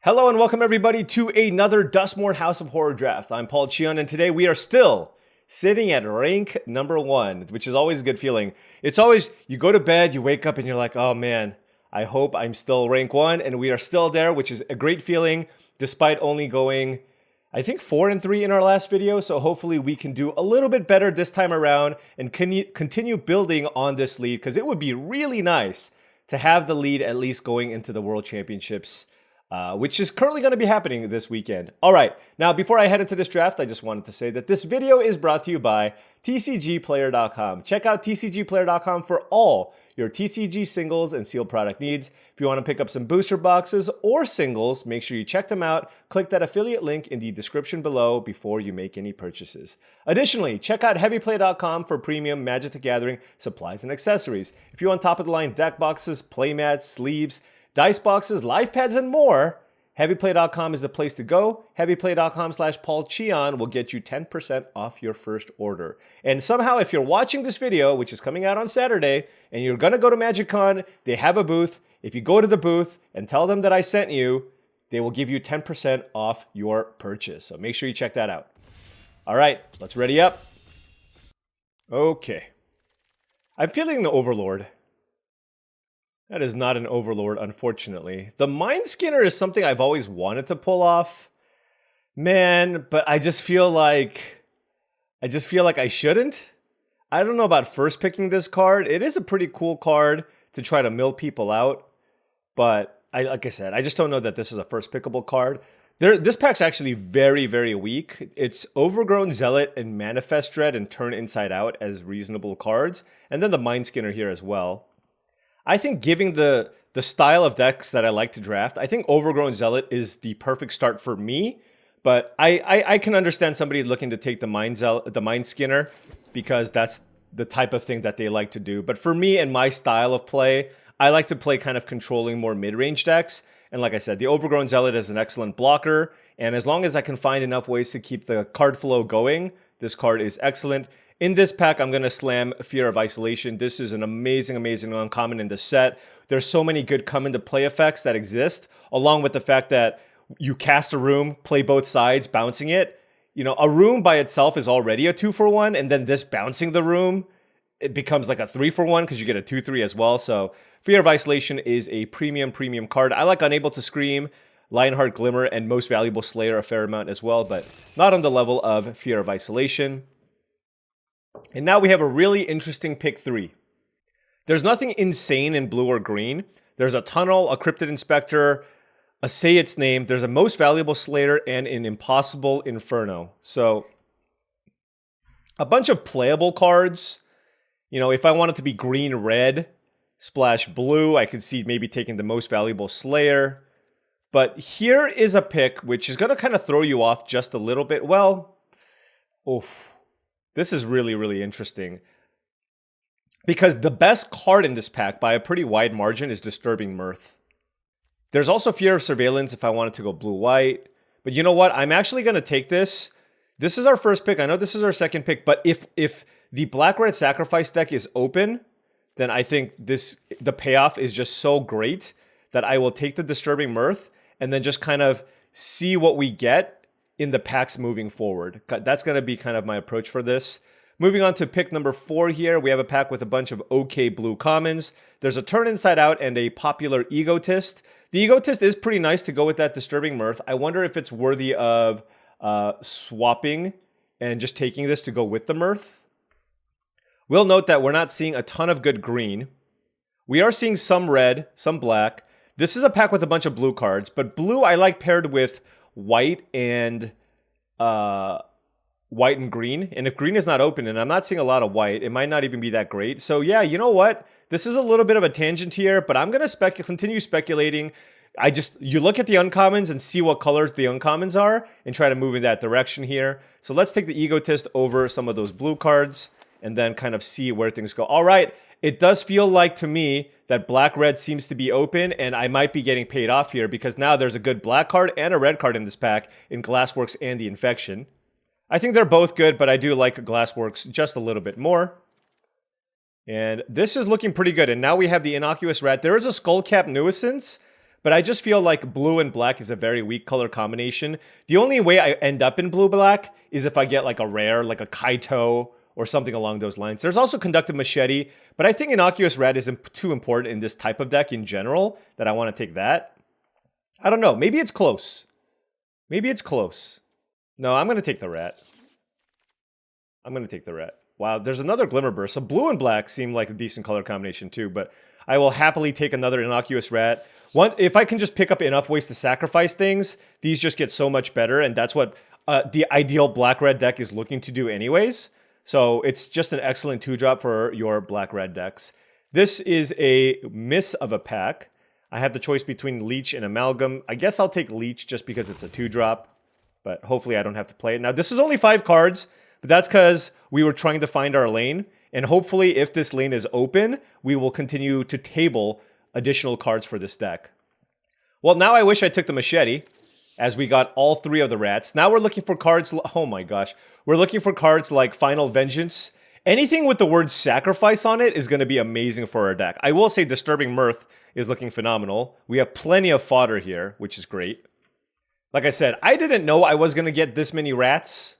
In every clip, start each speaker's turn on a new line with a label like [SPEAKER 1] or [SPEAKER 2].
[SPEAKER 1] Hello and welcome everybody to another Duskmourn House of Horror draft. I'm paulcheon and today we are still sitting at rank number 1, which is always a good feeling. It's always, you go to bed, you wake up and you're like, oh man, I hope I'm still rank 1, and we are still there, which is a great feeling despite only going, I think 4-3 in our last video. So hopefully we can do a little bit better this time around and continue building on this lead, because it would be really nice to have the lead at least going into the World Championships. Which is currently going to be happening this weekend. All right, now before I head into this draft, I just wanted to say that this video is brought to you by tcgplayer.com. Check out tcgplayer.com for all your TCG singles and sealed product needs. If you want to pick up some booster boxes or singles, make sure you check them out. Click that affiliate link in the description below before you make any purchases. Additionally, check out heavyplay.com for premium Magic the Gathering supplies and accessories. If you want top-of-the-line deck boxes, playmats, sleeves, dice boxes, live pads, and more, heavyplay.com is the place to go. Heavyplay.com/paulcheon will get you 10% off your first order. And somehow, if you're watching this video, which is coming out on Saturday, and you're going to go to MagicCon, they have a booth. If you go to the booth and tell them that I sent you, they will give you 10% off your purchase. So make sure you check that out. All right, let's ready up. Okay. I'm feeling the Overlord. That is not an Overlord, unfortunately. The Mind Skinner is something I've always wanted to pull off. Man, but I just feel like I shouldn't. I don't know about first picking this card. It is a pretty cool card to try to mill people out. But like I said, I just don't know that this is a first pickable card. This pack's actually very, very weak. It's Overgrown Zealot and Manifest Dread and Turn Inside Out as reasonable cards. And then the Mind Skinner here as well. I think giving the style of decks that I like to draft, I think Overgrown Zealot is the perfect start for me. But I can understand somebody looking to take the Mind Skinner because that's the type of thing that they like to do. But for me and my style of play, I like to play kind of controlling more mid-range decks. And like I said, the Overgrown Zealot is an excellent blocker. And as long as I can find enough ways to keep the card flow going, this card is excellent. In this pack, I'm going to slam Fear of Isolation. This is an amazing, amazing uncommon in the set. There's so many good come-into-play effects that exist, along with the fact that you cast a room, play both sides, bouncing it. You know, a room by itself is already a 2-for-1, and then this bouncing the room, it becomes like a 3-for-1 because you get a 2-3 as well. So Fear of Isolation is a premium card. I like Unable to Scream, Lionheart Glimmer, and Most Valuable Slayer a fair amount as well, but not on the level of Fear of Isolation. And now we have a really interesting pick 3. There's nothing insane in blue or green. There's a Tunnel, a Cryptid Inspector, a Say Its Name. There's a Most Valuable Slayer and an Impossible Inferno. So a bunch of playable cards. You know, if I wanted to be green-red, splash blue, I could see maybe taking the Most Valuable Slayer. But here is a pick which is going to kind of throw you off just a little bit. Well, oof. This is really, really interesting because the best card in this pack by a pretty wide margin is Disturbing Mirth. There's also Fear of Surveillance if I wanted to go blue-white. But you know what? I'm actually going to take this. This is our first pick. I know this is our second pick, but if the Black-Red Sacrifice deck is open, then I think the payoff is just so great that I will take the Disturbing Mirth and then just kind of see what we get in the packs moving forward. That's going to be kind of my approach for this. Moving on to pick number 4 here, we have a pack with a bunch of okay blue commons. There's a Turn Inside Out and a popular Egotist. The Egotist is pretty nice to go with that Disturbing Mirth. I wonder if it's worthy of swapping and just taking this to go with the Mirth. We'll note that we're not seeing a ton of good green. We are seeing some red, some black. This is a pack with a bunch of blue cards, but blue I like paired with white and green. And if green is not open, and I'm not seeing a lot of white, it might not even be that great. So yeah, you know what? This is a little bit of a tangent here, but I'm going to continue speculating. You look at the uncommons and see what colors the uncommons are and try to move in that direction here. So let's take the Egotist over some of those blue cards and then kind of see where things go. All right. It does feel like to me that black-red seems to be open, and I might be getting paid off here because now there's a good black card and a red card in this pack in Glassworks and the Infection. I think they're both good, but I do like Glassworks just a little bit more. And this is looking pretty good. And now we have the Innocuous Rat. There is a Skullcap Nuisance, but I just feel like blue and black is a very weak color combination. The only way I end up in blue-black is if I get like a rare, like a Kaito or something along those lines. There's also Conductive Machete, but I think Innocuous Red isn't too important in this type of deck in general that I want to take that. I don't know. Maybe it's close. Maybe it's close. No, I'm going to take the rat. I'm going to take the rat. Wow, there's another Glimmer Burst. So blue and black seem like a decent color combination too, but I will happily take another Innocuous Rat. If I can just pick up enough ways to sacrifice things, these just get so much better, and that's what the ideal black-red deck is looking to do anyways. So it's just an excellent 2-drop for your black-red decks. This is a miss of a pack. I have the choice between Leech and Amalgam. I guess I'll take Leech just because it's a 2-drop, but hopefully I don't have to play it. Now, this is only 5 cards, but that's because we were trying to find our lane. And hopefully, if this lane is open, we will continue to table additional cards for this deck. Well, now I wish I took the Machete, as we got all 3 of the rats. Now we're looking for cards... Oh my gosh. We're looking for cards like Final Vengeance. Anything with the word sacrifice on it is going to be amazing for our deck. I will say Disturbing Mirth is looking phenomenal. We have plenty of fodder here, which is great. Like I said, I didn't know I was going to get this many rats,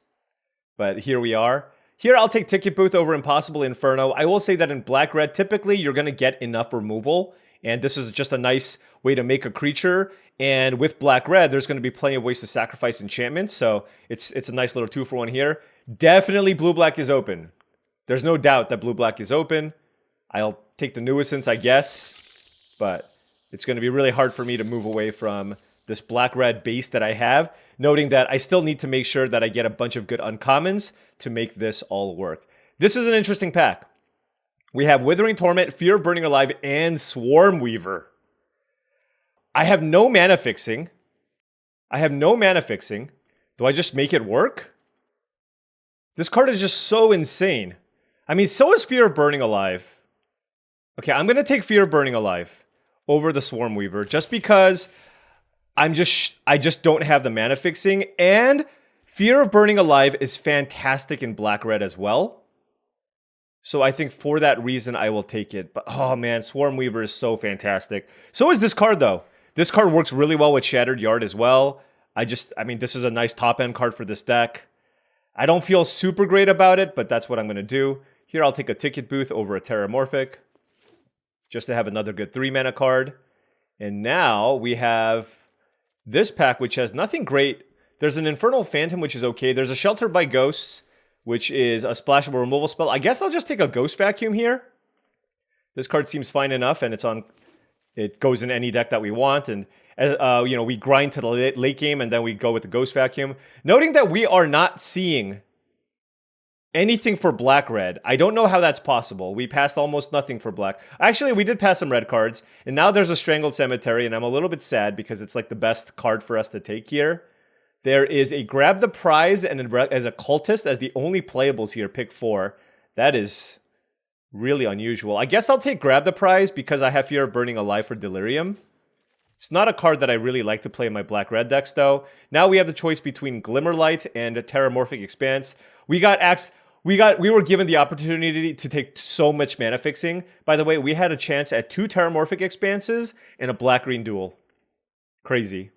[SPEAKER 1] but here we are. Here, I'll take Ticket Booth over Impossible Inferno. I will say that in Black-Red, typically, you're going to get enough removal, and this is just a nice way to make a creature. And with Black-Red, there's going to be plenty of ways to sacrifice enchantments, so it's a nice little 2-for-1 here. Definitely Blue-Black is open. There's no doubt that Blue-Black is open. I'll take the Nuisance, I guess, but it's going to be really hard for me to move away from this Black-Red base that I have, noting that I still need to make sure that I get a bunch of good uncommons to make this all work. This is an interesting pack. We have Withering Torment, Fear of Burning Alive, and Swarm Weaver. I have no mana fixing. Do I just make it work? This card is just so insane. I mean, so is Fear of Burning Alive. Okay, I'm going to take Fear of Burning Alive over the Swarm Weaver just because I just don't have the mana fixing, and Fear of Burning Alive is fantastic in Black-Red as well. So I think for that reason, I will take it. But oh man, Swarm Weaver is so fantastic. So is this card though. This card works really well with Shattered Yard as well. I mean, this is a nice top-end card for this deck. I don't feel super great about it, but that's what I'm going to do. Here, I'll take a Ticket Booth over a Terramorphic, just to have another good 3-mana card. And now we have this pack, which has nothing great. There's an Infernal Phantom, which is okay. There's a Shelter by Ghosts, which is a splashable removal spell. I guess I'll just take a Ghost Vacuum here. This card seems fine enough, and it goes in any deck that we want. And you know, we grind to the late game, and then we go with the Ghost Vacuum. Noting that we are not seeing anything for Black-Red. I don't know how that's possible. We passed almost nothing for Black. Actually, we did pass some red cards, and now there's a Strangled Cemetery, and I'm a little bit sad because it's like the best card for us to take here. There is a Grab the Prize and as a Cultist as the only playables here, pick 4. That is really unusual. I guess I'll take Grab the Prize because I have Fear of Burning Alive for Delirium. It's not a card that I really like to play in my Black-Red decks, though. Now we have the choice between Glimmerlight and a Terramorphic Expanse. We were given the opportunity to take so much mana fixing. By the way, we had a chance at 2 Terramorphic Expanses and a Black-Green duel. Crazy.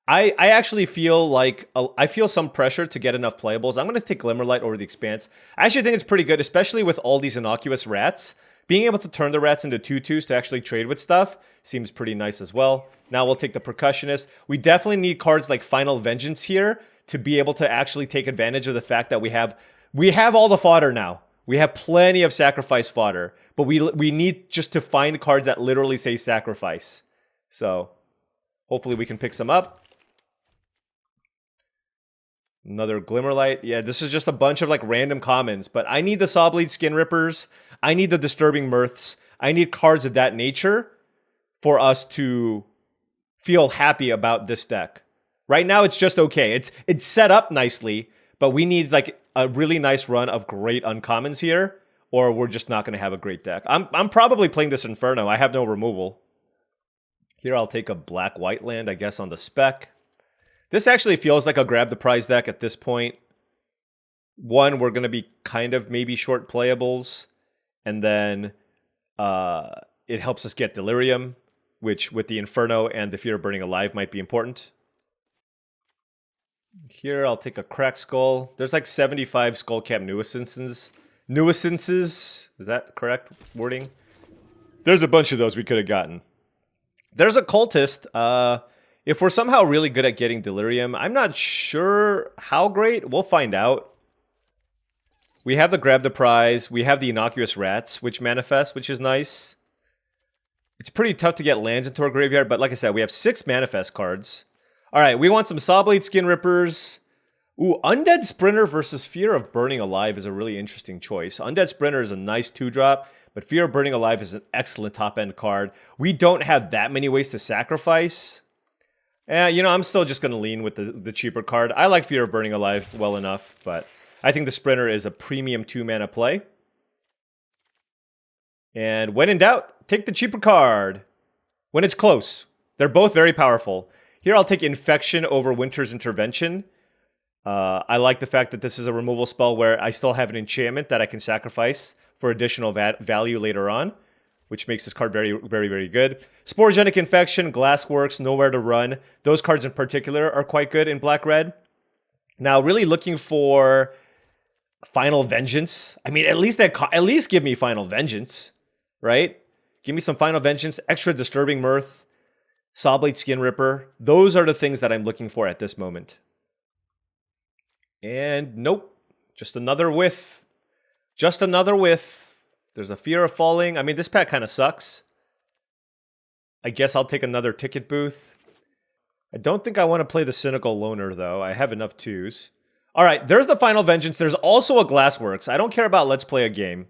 [SPEAKER 1] I actually feel like I feel some pressure to get enough playables. I'm going to take Glimmerlight over the Expanse. I actually think it's pretty good, especially with all these innocuous rats. Being able to turn the rats into 2/2s to actually trade with stuff seems pretty nice as well. Now we'll take the Percussionist. We definitely need cards like Final Vengeance here to be able to actually take advantage of the fact that we have all the fodder now. We have plenty of sacrifice fodder, but we need just to find cards that literally say sacrifice. So hopefully we can pick some up. Another Glimmerlight. Yeah, this is just a bunch of like random commons, but I need the Sawbleed Skin Rippers. I need the Disturbing Mirths. I need cards of that nature for us to feel happy about this deck. Right now, it's just okay. It's set up nicely, but we need like a really nice run of great uncommons here, or we're just not going to have a great deck. I'm probably playing this Inferno. I have no removal. Here, I'll take a Black-White land, I guess, on the spec. This actually feels like a Grab the Prize deck at this point. One, we're going to be kind of maybe short playables, and then it helps us get Delirium. which with the Inferno and the Fear of Burning Alive might be important. Here, I'll take a Cracked Skull. There's like 75 Skullcap Nuisances. Nuisances? Is that correct wording? There's a bunch of those we could have gotten. There's a Cultist. If we're somehow really good at getting Delirium, I'm not sure how great. We'll find out. We have the Grab the Prize. We have the Innocuous Rats, which manifest, which is nice. It's pretty tough to get lands into our graveyard, but like I said, we have 6 manifest cards. Alright, we want some Sawblade Skin Rippers. Ooh, Undead Sprinter versus Fear of Burning Alive is a really interesting choice. Undead Sprinter is a nice 2-drop, but Fear of Burning Alive is an excellent top-end card. We don't have that many ways to sacrifice. You know, I'm still just going to lean with the cheaper card. I like Fear of Burning Alive well enough, but I think the Sprinter is a premium 2-mana play. And when in doubt, take the cheaper card. When it's close. They're both very powerful. Here I'll take Infection over Winter's Intervention. I like the fact that this is a removal spell where I still have an enchantment that I can sacrifice for additional value later on, which makes this card very, very, very good. Sporogenic Infection, Glassworks, Nowhere to Run. Those cards in particular are quite good in black-red. Now, really looking for Final Vengeance. I mean, at least give me Final Vengeance, right? Give me some Final Vengeance, extra Disturbing Mirth, Sawblade Skin Ripper. Those are the things that I'm looking for at this moment. And nope, just another whiff. Just another whiff. There's a Fear of Falling. I mean, this pack kind of sucks. I guess I'll take another Ticket Booth. I don't think I want to play the Cynical Loner, though. I have enough 2s. All right, there's the Final Vengeance. There's also a Glassworks. I don't care about Let's Play a Game.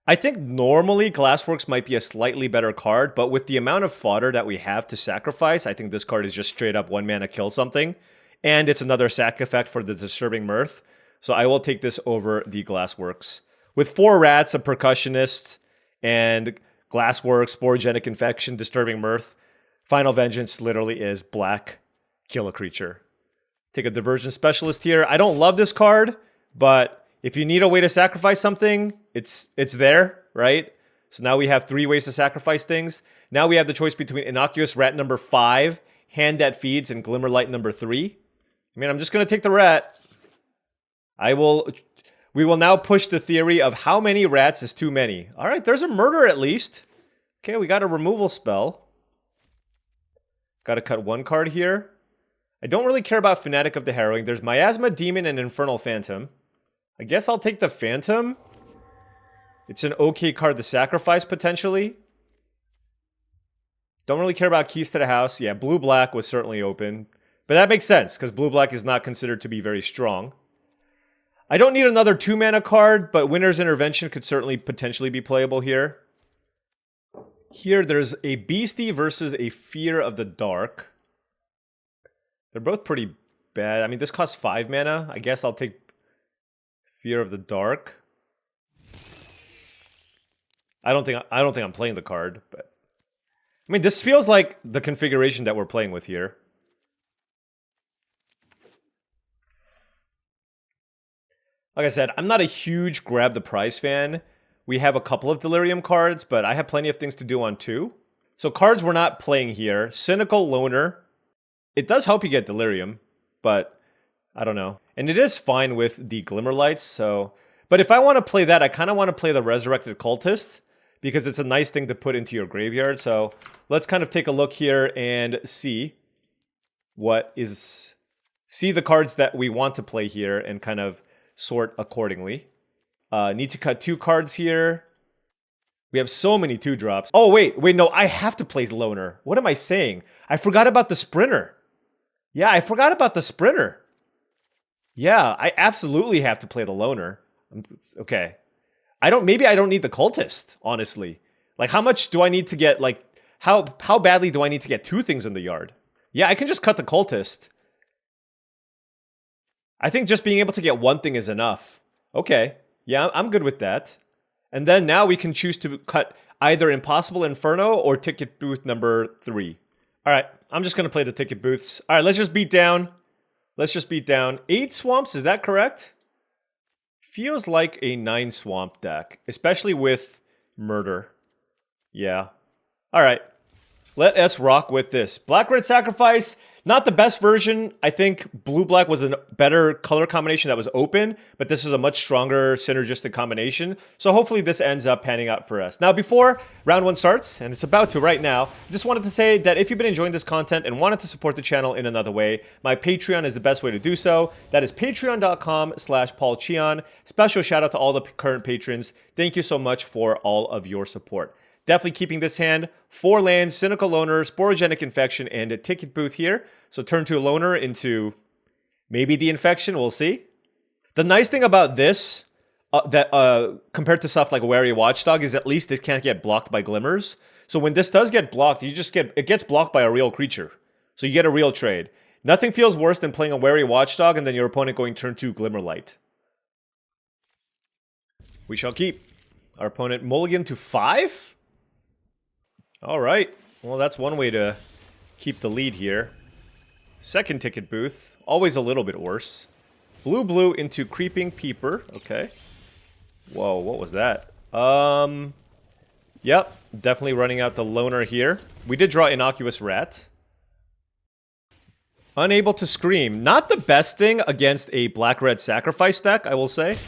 [SPEAKER 1] I think normally Glassworks might be a slightly better card, but with the amount of fodder that we have to sacrifice, I think this card is just straight up 1-mana kill something. And it's another sack effect for the Disturbing Mirth. So I will take this over the Glassworks. With 4 Rats, a Percussionist, and Glassworks, Sporogenic Infection, Disturbing Mirth, Final Vengeance literally is black, kill a creature. Take a Diversion Specialist here. I don't love this card, but if you need a way to sacrifice something, it's there, right? So now we have 3 ways to sacrifice things. Now we have the choice between Innocuous Rat number 5, Hand That Feeds, and Glimmerlight number 3. I mean, I'm just going to take the rat. We will now push the theory of how many rats is too many. All right, there's a murder at least. Okay, we got a removal spell. Got to cut 1 card here. I don't really care about Fanatic of the Harrowing. There's Miasma Demon and Infernal Phantom. I guess I'll take the Phantom. It's an okay card to sacrifice, potentially. Don't really care about Keys to the House. Yeah, Blue-Black was certainly open. But that makes sense, because Blue-Black is not considered to be very strong. I don't need another 2-mana card, but Winter's Intervention could certainly potentially be playable here. Here, there's a Beastie versus a Fear of the Dark. They're both pretty bad. I mean, this costs 5 mana. I guess I'll take Fear of the Dark. I don't think I'm playing the card, but I mean, this feels like the configuration that we're playing with here. Like I said, I'm not a huge Grab the Prize fan. We have a couple of Delirium cards, but I have plenty of things to do on 2. So cards we're not playing here. Cynical Loner. It does help you get Delirium, but I don't know. And it is fine with the Glimmerlights, so... But if I want to play that, I kind of want to play the Resurrected Cultist, because it's a nice thing to put into your graveyard. So let's kind of take a look here and see see the cards that we want to play here and kind of sort accordingly. Need to cut 2 cards here. We have so many 2-drops. Oh, wait, no, I have to play Loner. What am I saying? I forgot about the Sprinter. Yeah, I forgot about the Sprinter. Yeah, I absolutely have to play the Loner. Okay. Maybe I don't need the Cultist, honestly. Like, how much do I need to get, like, how badly do I need to get 2 things in the yard? Yeah, I can just cut the Cultist. I think just being able to get 1 thing is enough. Okay. Yeah, I'm good with that. And then now we can choose to cut either Impossible Inferno or Ticket Booth number 3. All right, I'm just going to play the Ticket Booths. All right, let's just beat down. 8 Swamps, is that correct? Feels like a 9 Swamp deck, especially with Murder. Yeah. All right, Let us rock with this. Black-red sacrifice, not the best version. I think blue-black was a better color combination that was open, but this is a much stronger synergistic combination. So hopefully this ends up panning out for us. Now, before round one starts, and it's about to right now, just wanted to say that if you've been enjoying this content and wanted to support the channel in another way, my Patreon is the best way to do so. That is patreon.com/paulcheon. Special shout out to all the current patrons. Thank you so much for all of your support. Definitely keeping this hand, 4 lands, Cynical Loner, Sporogenic Infection, and a Ticket Booth here. So turn to a Loner into maybe the Infection, we'll see. The nice thing about this, compared to stuff like Wary Watchdog, is at least this can't get blocked by Glimmers. So when this does get blocked, it gets blocked by a real creature. So you get a real trade. Nothing feels worse than playing a Wary Watchdog and then your opponent going turn 2 Glimmerlight. We shall keep. Our opponent mulligan to 5? All right, well, that's one way to keep the lead here. Second Ticket Booth, always a little bit worse. Blue into Creeping Peeper, okay. Whoa, what was that? Yep, definitely running out the Loner here. We did draw Innocuous Rat. Unable to Scream, not the best thing against a black-red sacrifice deck, I will say.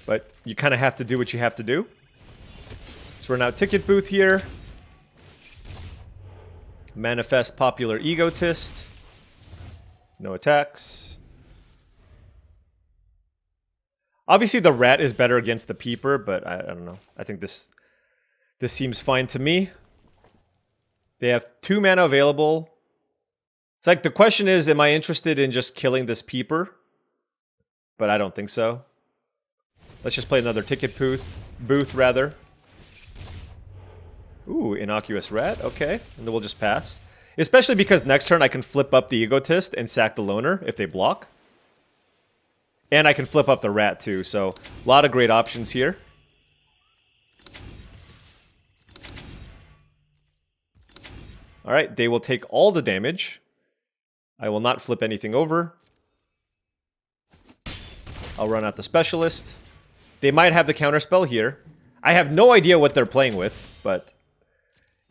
[SPEAKER 1] But you kind of have to do what you have to do. So we're now Ticket Booth here. Manifest Popular Egotist. No attacks. Obviously the Rat is better against the Peeper, but I don't know. I think this seems fine to me. They have 2 mana available. It's like the question is, am I interested in just killing this Peeper? But I don't think so. Let's just play another Ticket Booth rather. Ooh, Innocuous Rat, okay. And then we'll just pass. Especially because next turn I can flip up the Egotist and sack the Loner if they block. And I can flip up the Rat too, so a lot of great options here. Alright, they will take all the damage. I will not flip anything over. I'll run out the Specialist. They might have the counterspell here. I have no idea what they're playing with, but...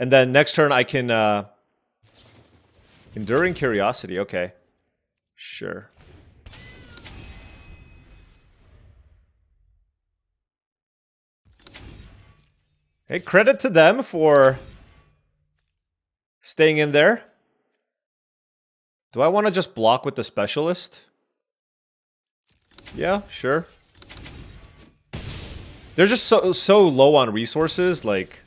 [SPEAKER 1] And then next turn I can, Enduring Curiosity, okay. Sure. Hey, credit to them for staying in there. Do I want to just block with the Specialist? Yeah, sure. They're just so low on resources, like...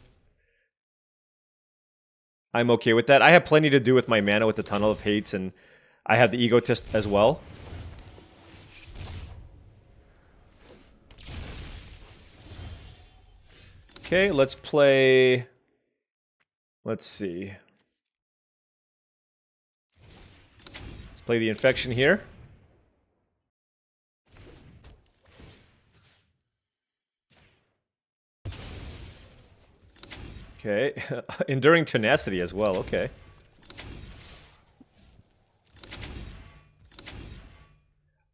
[SPEAKER 1] I'm okay with that. I have plenty to do with my mana with the Tunnel of Hates, and I have the Egotist as well. Okay, let's play... Let's see. Let's play the Infection here. Okay, Enduring Tenacity as well, okay.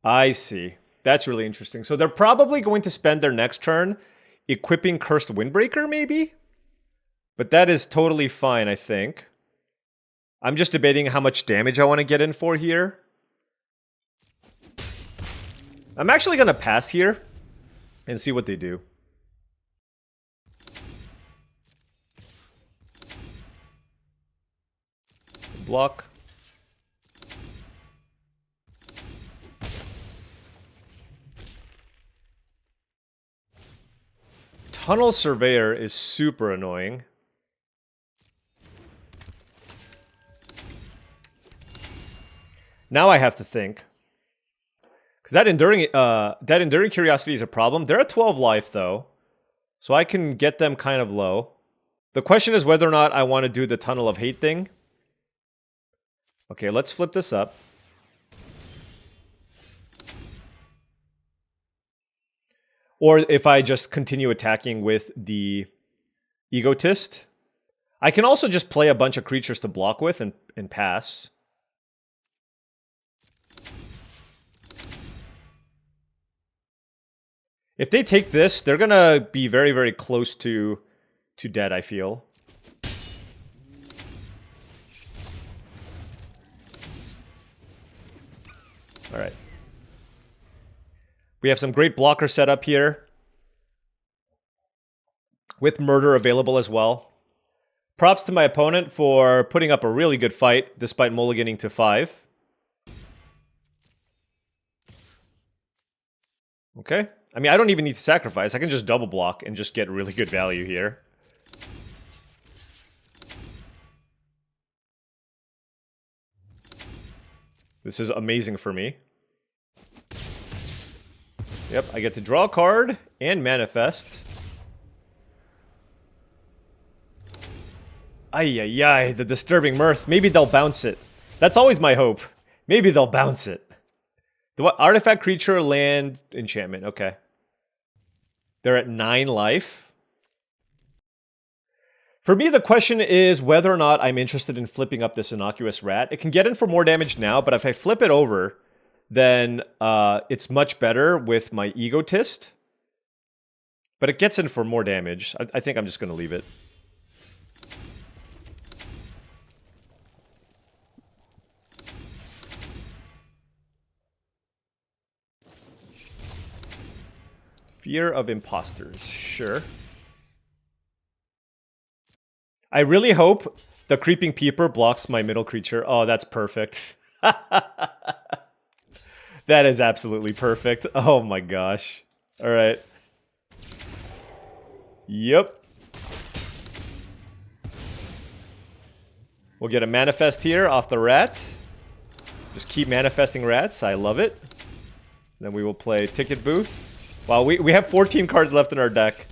[SPEAKER 1] I see. That's really interesting. So they're probably going to spend their next turn equipping Cursed Windbreaker, maybe? But that is totally fine, I think. I'm just debating how much damage I want to get in for here. I'm actually going to pass here and see what they do. Block. Tunnel Surveyor is super annoying. Now I have to think. Because that Enduring Curiosity is a problem. They're at 12 life though. So I can get them kind of low. The question is whether or not I want to do the Tunnel of Hate thing. Okay, let's flip this up. Or if I just continue attacking with the Egotist. I can also just play a bunch of creatures to block with and pass. If they take this, they're gonna be very, very close to dead, I feel. All right. We have some great blocker setup here, with murder available as well. Props to my opponent for putting up a really good fight despite mulliganing to 5. Okay. I mean, I don't even need to sacrifice. I can just double block and just get really good value here. This is amazing for me. Yep, I get to draw a card and manifest. Ay, ay, ay, the disturbing mirth. Maybe they'll bounce it. That's always my hope. Maybe they'll bounce it. Artifact, creature, land, enchantment. Okay. They're at 9 life. For me, the question is whether or not I'm interested in flipping up this innocuous rat. It can get in for more damage now, but if I flip it over, then it's much better with my egotist. But it gets in for more damage. I think I'm just going to leave it. Fear of imposters. Sure. I really hope the Creeping Peeper blocks my middle creature. Oh, that's perfect. That is absolutely perfect. Oh my gosh. All right. Yep. We'll get a manifest here off the rat. Just keep manifesting rats. I love it. Then we will play Ticket Booth. Wow, we have 14 cards left in our deck.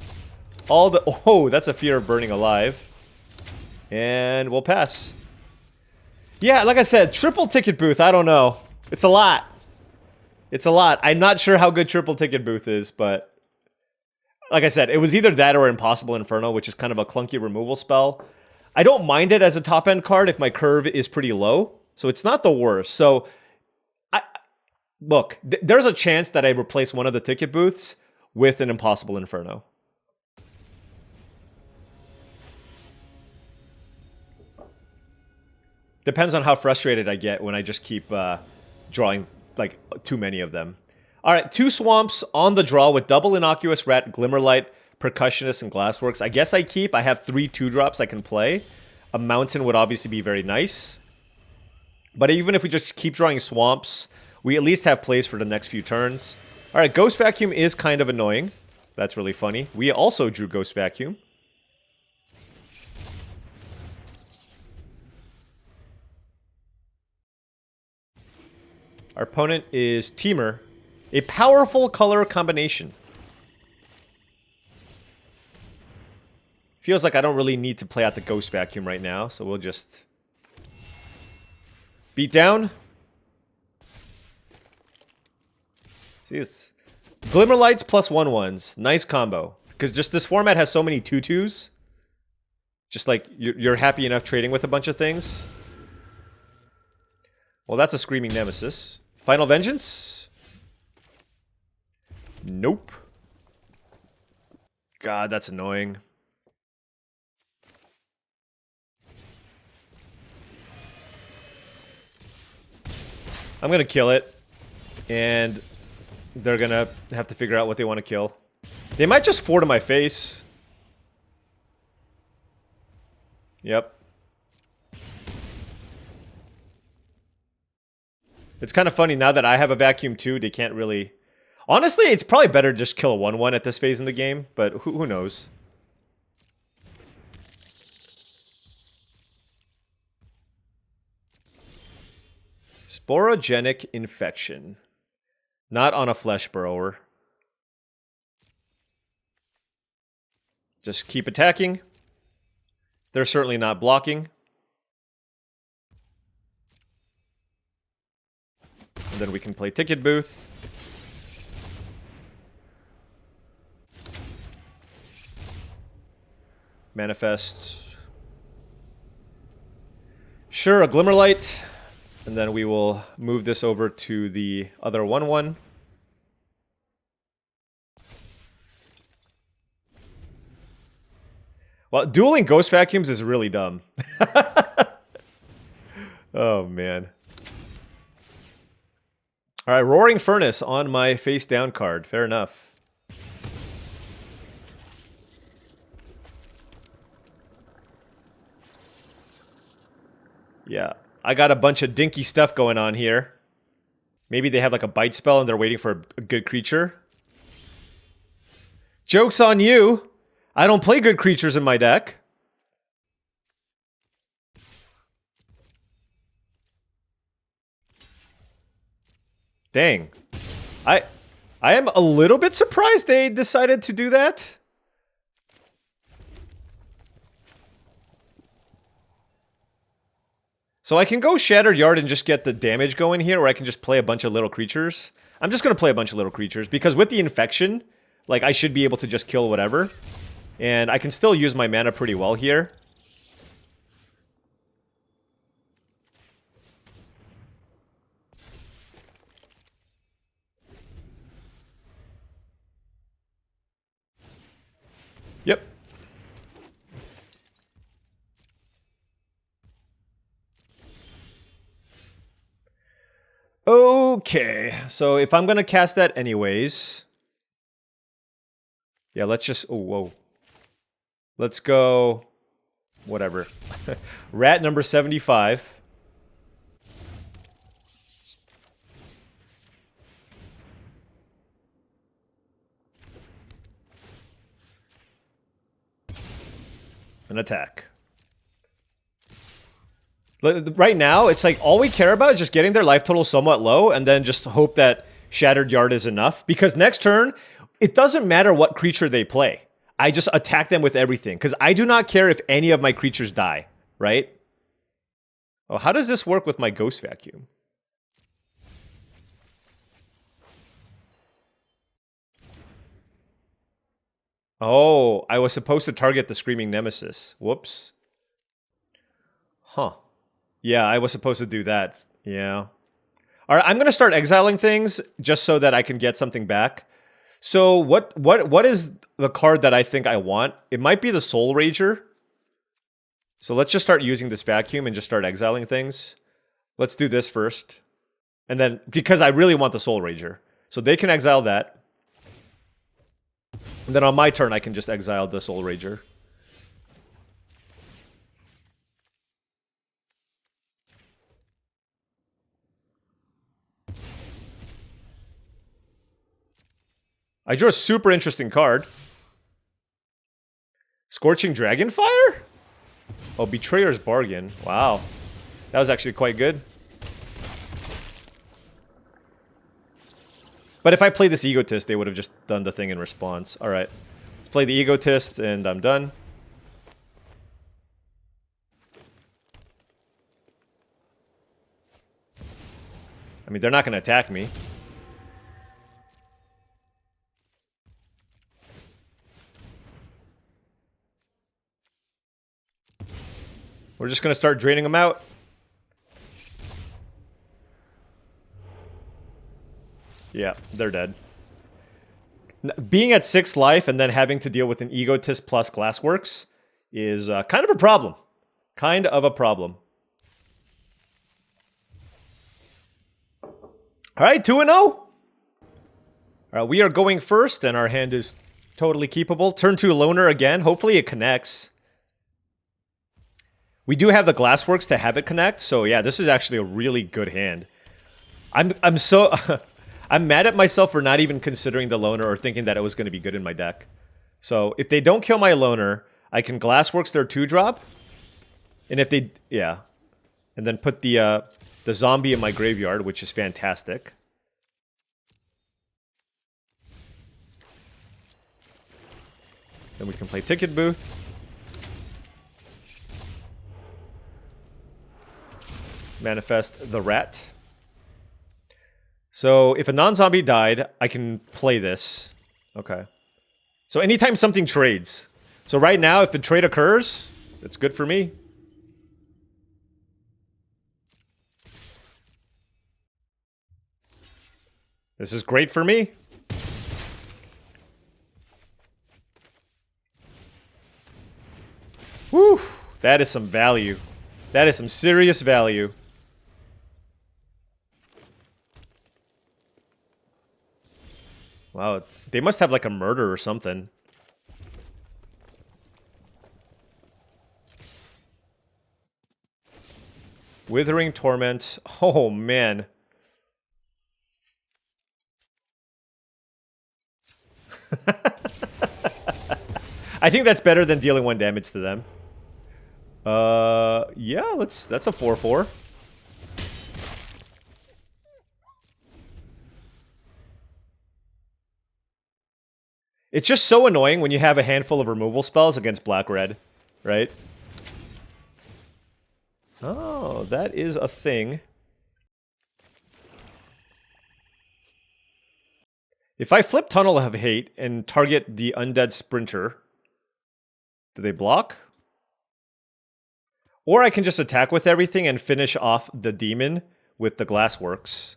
[SPEAKER 1] Oh, that's a Fear of Burning Alive. And we'll pass. Yeah, like I said, triple Ticket Booth, I don't know. It's a lot. It's a lot. I'm not sure how good triple Ticket Booth is, but like I said, it was either that or Impossible Inferno, which is kind of a clunky removal spell. I don't mind it as a top-end card if my curve is pretty low, so it's not the worst. So, look, there's a chance that I replace one of the Ticket Booths with an Impossible Inferno. Depends on how frustrated I get when I just keep drawing like too many of them. All right, 2 swamps on the draw with double Innocuous Rat, Glimmerlight, Percussionist, and Glassworks. I guess I keep. I have 3 2-drops I can play. A mountain would obviously be very nice. But even if we just keep drawing swamps, we at least have plays for the next few turns. All right, Ghost Vacuum is kind of annoying. That's really funny. We also drew Ghost Vacuum. Our opponent is Teamer. A powerful color combination. Feels like I don't really need to play out the Ghost Vacuum right now, so we'll just beat down. See, it's Glimmerlights plus 1/1s. Nice combo. Because just this format has so many 2/2s. Just like you're happy enough trading with a bunch of things. Well, that's a Screaming Nemesis. Final Vengeance? Nope. God, that's annoying. I'm gonna kill it. And they're gonna have to figure out what they want to kill. They might just 4 to my face. Yep. It's kind of funny now that I have a vacuum too, they can't really... Honestly, it's probably better to just kill a 1/1 at this phase in the game, but who knows? Sporogenic Infection. Not on a Flesh Burrower. Just keep attacking. They're certainly not blocking. And then we can play Ticket Booth. Manifest. Sure, a Glimmerlight. And then we will move this over to the other 1/1. Well, dueling Ghost Vacuums is really dumb. Oh, man. All right, Roaring Furnace on my face down card. Fair enough. Yeah, I got a bunch of dinky stuff going on here. Maybe they have like a bite spell and they're waiting for a good creature. Joke's on you. I don't play good creatures in my deck. Dang. I am a little bit surprised they decided to do that. So I can go Shattered Yard and just get the damage going here, or I can just play a bunch of little creatures. I'm just going to play a bunch of little creatures, because with the Infection, like, I should be able to just kill whatever. And I can still use my mana pretty well here. Yep. Okay, so if I'm gonna cast that anyways... Yeah, let's just... Oh, whoa. Let's go... Whatever. Rat number 75. An attack. Right now, it's like all we care about is just getting their life total somewhat low and then just hope that Shattered Yard is enough. Because next turn, it doesn't matter what creature they play. I just attack them with everything. Because I do not care if any of my creatures die, right? Oh, how does this work with my Ghost Vacuum? Oh, I was supposed to target the Screaming Nemesis. Whoops. Huh. Yeah, I was supposed to do that. Yeah. All right, I'm going to start exiling things just so that I can get something back. So what is the card that I think I want? It might be the Soul Rager. So let's just start using this vacuum and just start exiling things. Let's do this first. And then, because I really want the Soul Rager. So they can exile that. And then on my turn, I can just exile the Soul Rager. I drew a super interesting card. Scorching Dragonfire? Oh, Betrayer's Bargain. Wow. That was actually quite good. But if I played this Egotist, they would have just done the thing in response. Alright. Let's play the Egotist, and I'm done. I mean, they're not going to attack me. We're just going to start draining them out. Yeah, they're dead. Being at 6 life and then having to deal with an Egotist plus Glassworks is kind of a problem. Kind of a problem. Alright, 2-0. Alright, we are going first, and our hand is totally keepable. Turn 2 Loner again. Hopefully it connects. We do have the Glassworks to have it connect, so yeah, this is actually a really good hand. I'm so... I'm mad at myself for not even considering the Loner or thinking that it was going to be good in my deck. So, if they don't kill my Loner, I can Glassworks their 2-drop. And if they... Yeah. And then put the zombie in my graveyard, which is fantastic. Then we can play Ticket Booth. Manifest the Rat. So, if a non-zombie died, I can play this. Okay. So, anytime something trades. So, right now, if the trade occurs, it's good for me. This is great for me. Woo! That is some value. That is some serious value. Wow, they must have like a murder or something. Withering Torment. Oh, man. I think that's better than dealing 1 damage to them. Yeah, that's a 4/4. It's just so annoying when you have a handful of removal spells against black-red, right? Oh, that is a thing. If I flip Tunnel of Hate and target the Undead Sprinter, do they block? Or I can just attack with everything and finish off the demon with the Glassworks.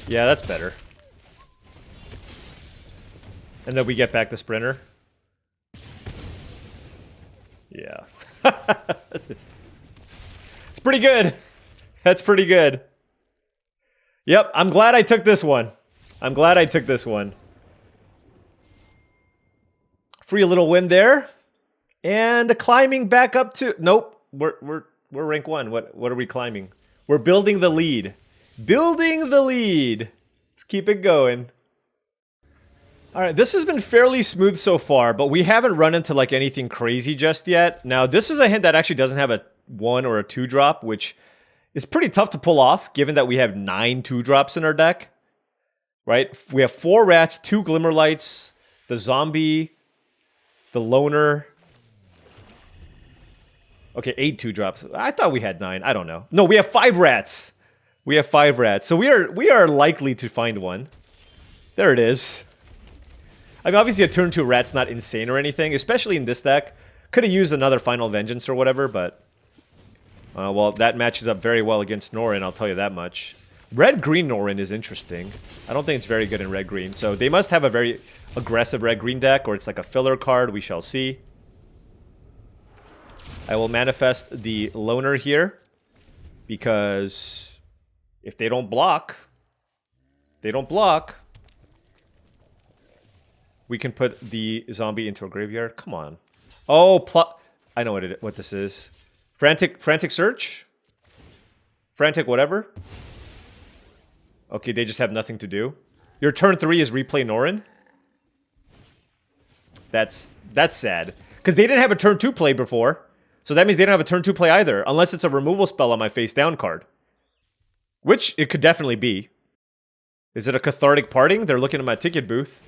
[SPEAKER 1] Yeah, that's better. And then we get back the Sprinter. Yeah. It's pretty good. That's pretty good. Yep, I'm glad I took this one. I'm glad I took this one. Free little win there. And climbing back up to... Nope, we're rank 1. What are we climbing? We're building the lead. Building the lead. Let's keep it going. Alright, this has been fairly smooth so far, but we haven't run into like anything crazy just yet. Now, this is a hint that actually doesn't have a 1 or a 2 drop, which is pretty tough to pull off, given that we have 9 2-drops in our deck. Right? We have 4 rats, 2 Glimmerlights, the zombie, the loner. Okay, 8 2-drops. I thought we had 9. I don't know. No, we have 5 rats. We have 5 rats. So we are likely to find one. There it is. I mean, obviously a turn 2 rat's not insane or anything, especially in this deck. Could have used another Final Vengeance or whatever, but... well, that matches up very well against Norin, I'll tell you that much. Red-green Norin is interesting. I don't think it's very good in red-green. So they must have a very aggressive red-green deck, or it's like a filler card, we shall see. I will manifest the loner here, because if they don't block, we can put the zombie into a graveyard. Come on. Oh, I know what this is. Frantic search? Frantic whatever? Okay, they just have nothing to do. Your turn 3 is replay Norin? That's sad. Because they didn't have a turn 2 play before. So that means they don't have a turn 2 play either. Unless it's a removal spell on my face down card. Which it could definitely be. Is it a cathartic parting? They're looking at my ticket booth.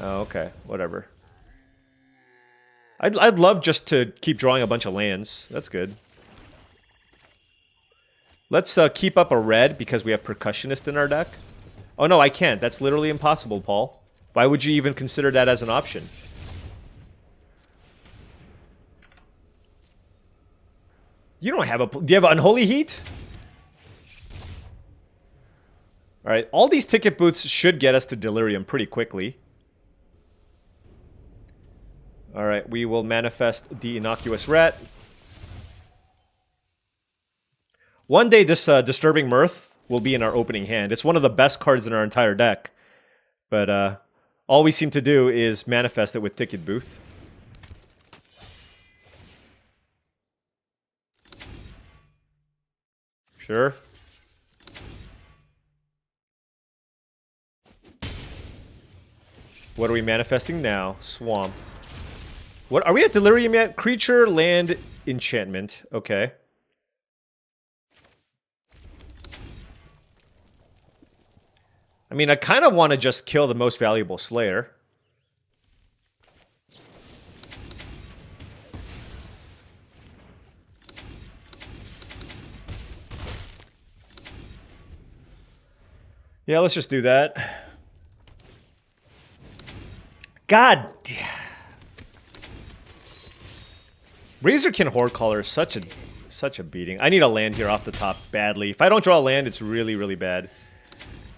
[SPEAKER 1] Oh, okay. Whatever. I'd love just to keep drawing a bunch of lands. That's good. Let's keep up a red because we have Percussionist in our deck. Oh no, I can't. That's literally impossible, Paul. Why would you even consider that as an option? You don't have a... Do you have Unholy Heat? Alright, all these ticket booths should get us to Delirium pretty quickly. Alright, we will manifest the Innocuous Rat. One day this Disturbing Mirth will be in our opening hand. It's one of the best cards in our entire deck. But all we seem to do is manifest it with Ticket Booth. Sure. What are we manifesting now? Swamp. What are we at Delirium yet? Creature, land, enchantment. Okay. I mean, I kind of want to just kill the most valuable Slayer. Yeah, let's just do that. God. Razorkin Hordecaller is such a beating. I need a land here off the top badly. If I don't draw a land, it's really, really bad.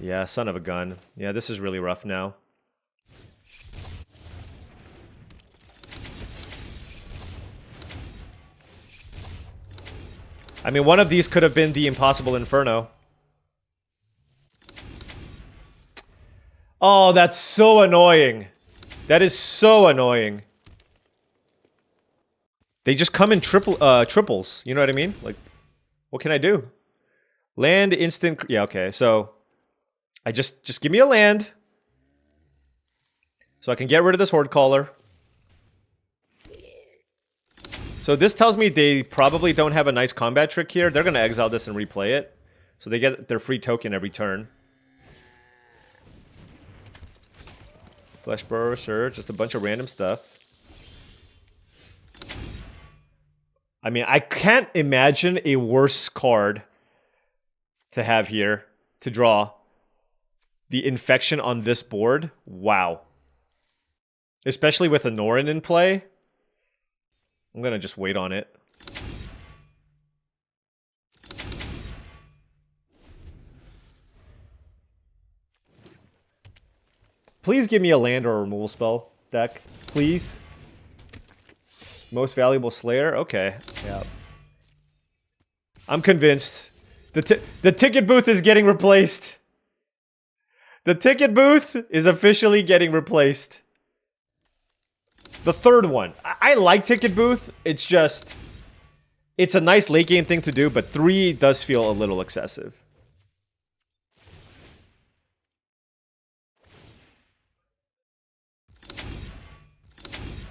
[SPEAKER 1] Yeah, son of a gun. Yeah, this is really rough now. I mean, one of these could have been the Impossible Inferno. Oh, that's so annoying. That is so annoying. They just come in triples. You know what I mean? Like, what can I do? Land instant. Yeah, okay. So, I just give me a land. So I can get rid of this Horde Caller. So this tells me they probably don't have a nice combat trick here. They're going to exile this and replay it. So they get their free token every turn. Flesh Burrower Surge, just a bunch of random stuff. I mean, I can't imagine a worse card to have here to draw. The Infection on this board. Wow. Especially with a Norin in play. I'm gonna just wait on it. Please give me a land or a removal spell deck. Please. Most valuable Slayer? Okay. Yeah. I'm convinced. The ticket booth is getting replaced. The ticket booth is officially getting replaced. The third one. I like ticket booth. It's just... It's a nice late game thing to do, but 3 does feel a little excessive.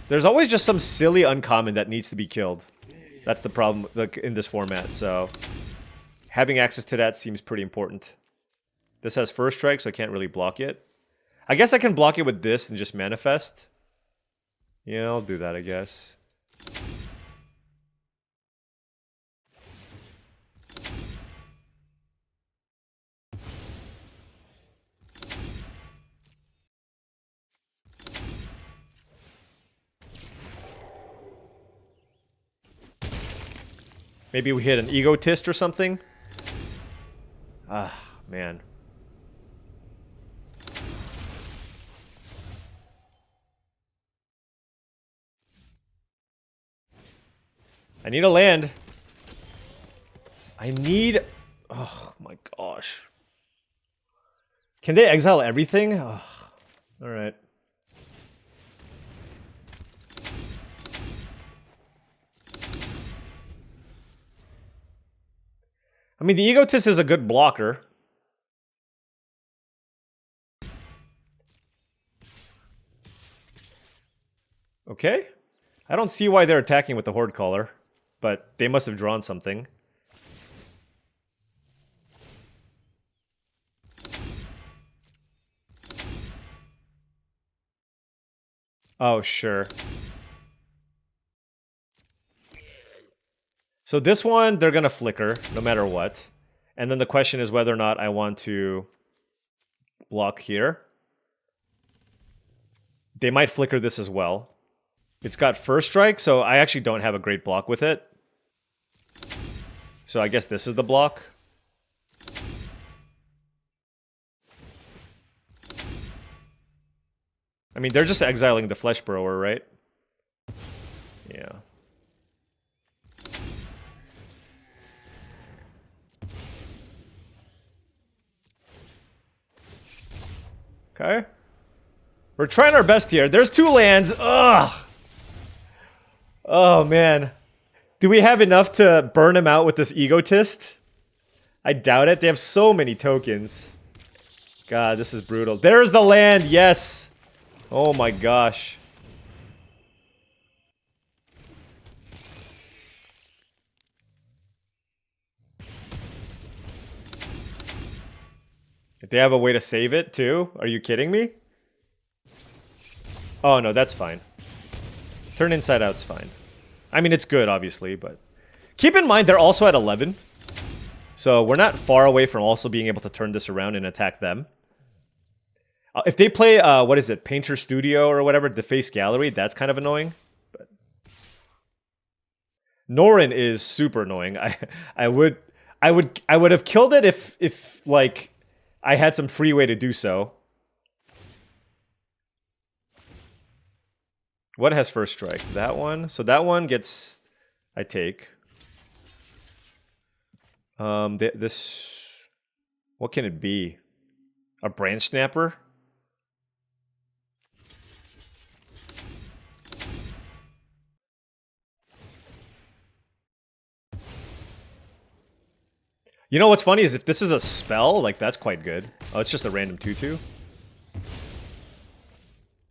[SPEAKER 1] There's always just some silly uncommon that needs to be killed. That's the problem in this format, so... Having access to that seems pretty important. This has first strike, so I can't really block it. I guess I can block it with this and just manifest. Yeah, I'll do that, I guess. Maybe we hit an egotist or something? Ah, man. I need a land. I need... Oh my gosh. Can they exile everything? Oh, alright. I mean, the Egotist is a good blocker. Okay. I don't see why they're attacking with the Horde Caller, but they must have drawn something. Oh, sure. So this one, they're gonna flicker, no matter what. And then the question is whether or not I want to block here. They might flicker this as well. It's got first strike, so I actually don't have a great block with it. So I guess this is the block. I mean, they're just exiling the Flesh Burrower, right? Yeah. Okay. We're trying our best here. There's 2 lands. Ugh. Oh, man. Do we have enough to burn him out with this Egotist? I doubt it. They have so many tokens. God, this is brutal. There's the land. Yes. Oh, my gosh. They have a way to save it, too? Are you kidding me? Oh, no, that's fine. Turn inside out's fine. I mean, it's good, obviously, but... Keep in mind, they're also at 11. So we're not far away from also being able to turn this around and attack them. If they play, what is it, Painter Studio or whatever, Deface Gallery, that's kind of annoying. But Norin is super annoying. I would have killed it if like... I had some free way to do so. What has first strike? That one? So that one gets... I take. This... What can it be? A branch snapper? You know what's funny is if this is a spell, like that's quite good. Oh, it's just a random 2/2.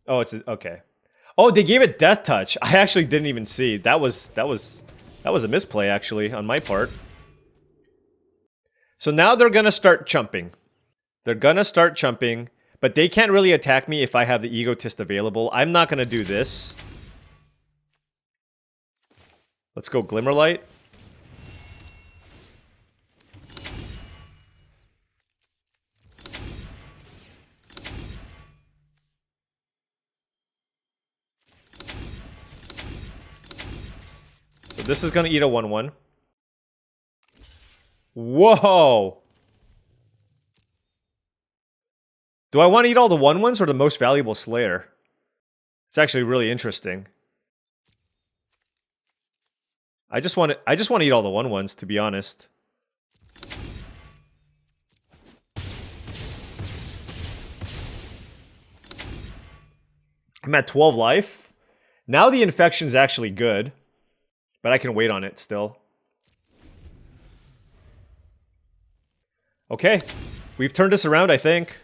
[SPEAKER 1] Oh, okay. Oh, they gave it death touch. I actually didn't even see. That was a misplay actually on my part. So now they're gonna start chumping. They're gonna start chumping, but they can't really attack me if I have the Egotist available. I'm not gonna do this. Let's go Glimmerlight. So this is gonna eat a 1/1. Whoa! Do I want to eat all the 1/1s or the most valuable Slayer? It's actually really interesting. I just want to eat all the 1/1s, to be honest. I'm at 12 life. Now the infection's actually good, but I can wait on it still. Okay, we've turned this around, I think.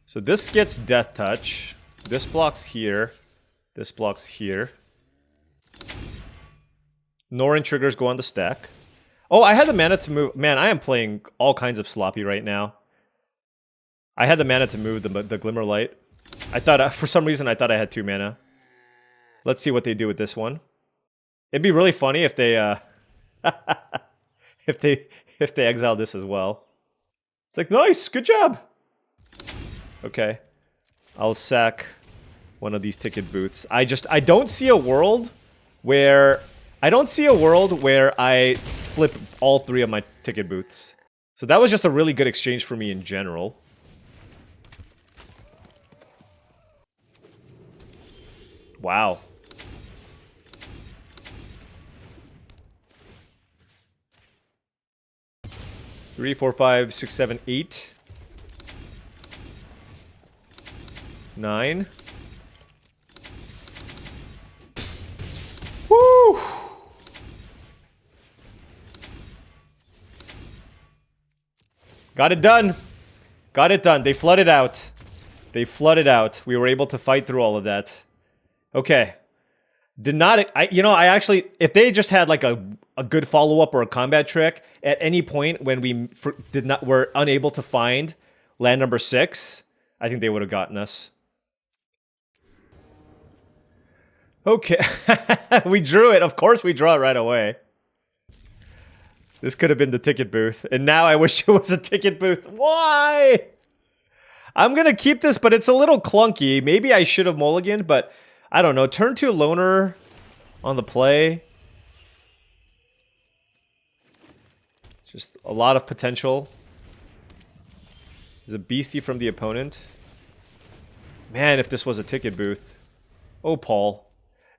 [SPEAKER 1] So this gets Death Touch. This blocks here. This blocks here. Norin triggers go on the stack. Oh, I had the mana to move. Man, I am playing all kinds of sloppy right now. I had the mana to move the Glimmerlight. I thought, for some reason, I thought I had 2 mana. Let's see what they do with this one. It'd be really funny if they, if they exile this as well. It's like, nice, good job. Okay, I'll sack one of these ticket booths. I don't see a world where I flip all 3 of my ticket booths. So that was just a really good exchange for me in general. Wow. Three, 4, 5, 6, 7, 8. 9. Woo! Got it done. Got it done. They flooded out. They flooded out. We were able to fight through all of that. Okay. Did not... I actually... If they just had like a good follow-up or a combat trick at any point when we were unable to find land number 6, I think they would have gotten us. Okay. We drew it. Of course we draw it right away. This could have been the ticket booth. And now I wish it was a ticket booth. Why? I'm going to keep this, but it's a little clunky. Maybe I should have mulliganed, but I don't know. Turn 2 loner on the play. Just a lot of potential. There's a beastie from the opponent. Man, if this was a ticket booth. Oh, Paul.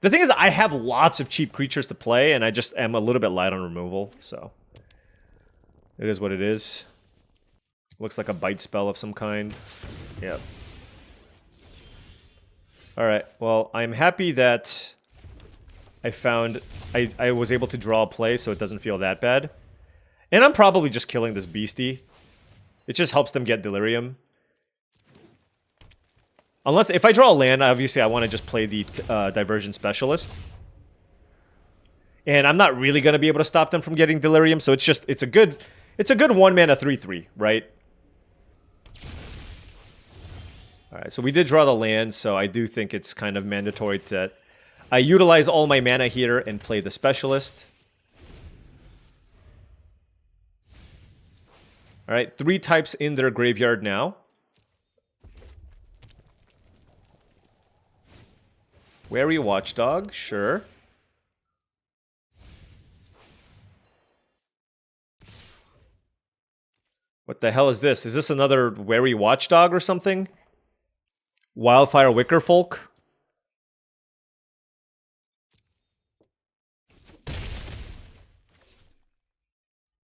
[SPEAKER 1] The thing is, I have lots of cheap creatures to play, and I just am a little bit light on removal, so... It is what it is. Looks like a bite spell of some kind. Yep. Alright, well, I'm happy that I found... I was able to draw a play, so it doesn't feel that bad. And I'm probably just killing this beastie. It just helps them get Delirium. Unless, if I draw a land, obviously I want to just play the Diversion Specialist. And I'm not really going to be able to stop them from getting Delirium, so it's a good 1-mana 3/3, right? Alright, so we did draw the land, so I do think it's kind of mandatory that I utilize all my mana here and play the Specialist. Alright, 3 types in their graveyard now. Wary Watchdog, sure. What the hell is this? Is this another Wary Watchdog or something? Wildfire Wicker Folk.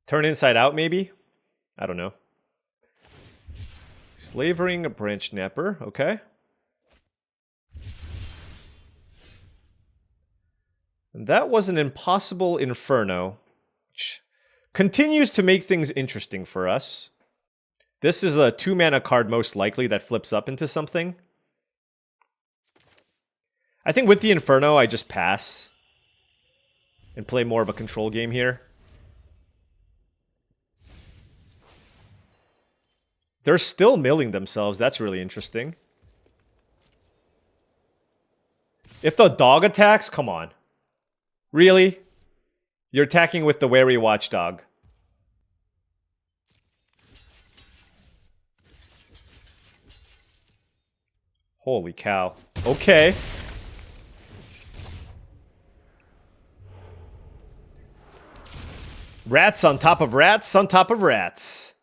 [SPEAKER 1] Turn Inside Out, maybe? I don't know. Slavering a Branch Napper, okay. And that was an Impossible Inferno, which continues to make things interesting for us. This is a 2-mana card most likely that flips up into something. I think with the Inferno, I just pass and play more of a control game here. They're still milling themselves. That's really interesting. If the dog attacks, come on. Really? You're attacking with the Wary Watchdog. Holy cow. Okay. Rats on top of rats on top of rats.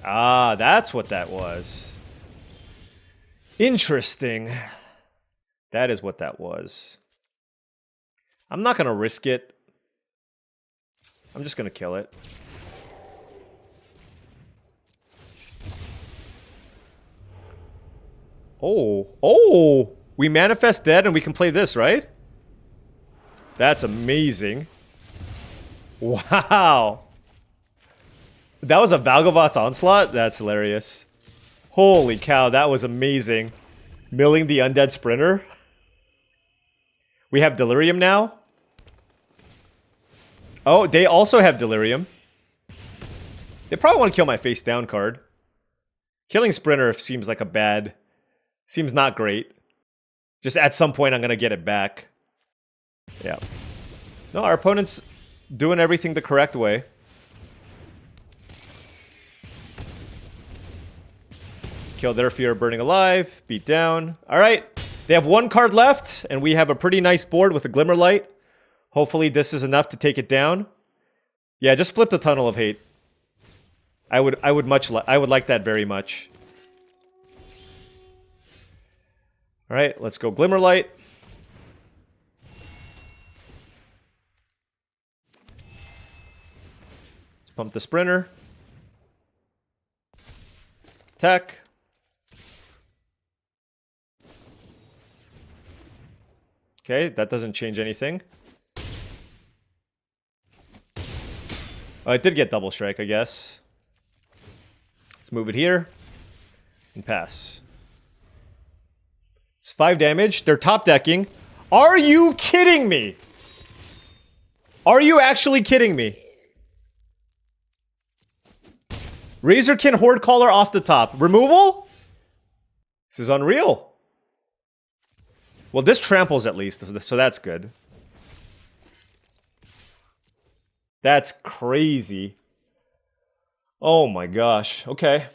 [SPEAKER 1] Ah, that's what that was. Interesting. That is what that was. I'm not going to risk it. I'm just going to kill it. Oh. Oh! We manifest dead and we can play this, right? That's amazing. Wow. That was a Valgavott's Onslaught? That's hilarious. Holy cow, that was amazing. Milling the Undead Sprinter. We have Delirium now. Oh, they also have Delirium. They probably want to kill my face down card. Killing Sprinter seems like a bad... Seems not great. Just at some point I'm going to get it back. Yeah. No, our opponent's doing everything the correct way. Let's kill their Fear of Burning Alive. Beat down. Alright. They have one card left, and we have a pretty nice board with a Glimmerlight. Hopefully this is enough to take it down. Yeah, just flip the Tunnel of Hate. I would like that very much. Alright, let's go Glimmerlight. Let's pump the Sprinter. Attack. Okay, that doesn't change anything. Oh, it did get Double Strike, I guess. Let's move it here. And pass. It's 5 damage. They're top decking. Are you kidding me? Are you actually kidding me? Razorkin Horde Caller off the top. Removal? This is unreal. Well, this tramples at least, so that's good. That's crazy. Oh my gosh. Okay.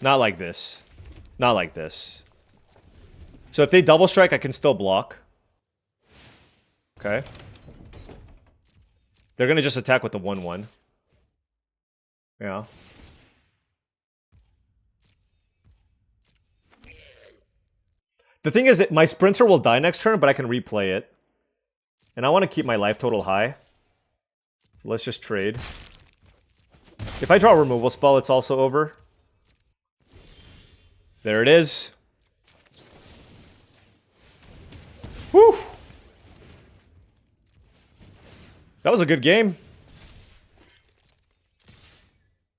[SPEAKER 1] Not like this. Not like this. So if they double strike, I can still block. Okay. They're gonna just attack with the 1/1. Yeah. The thing is that my Sprinter will die next turn, but I can replay it. And I want to keep my life total high. So let's just trade. If I draw a removal spell, it's also over. There it is. Whew. That was a good game.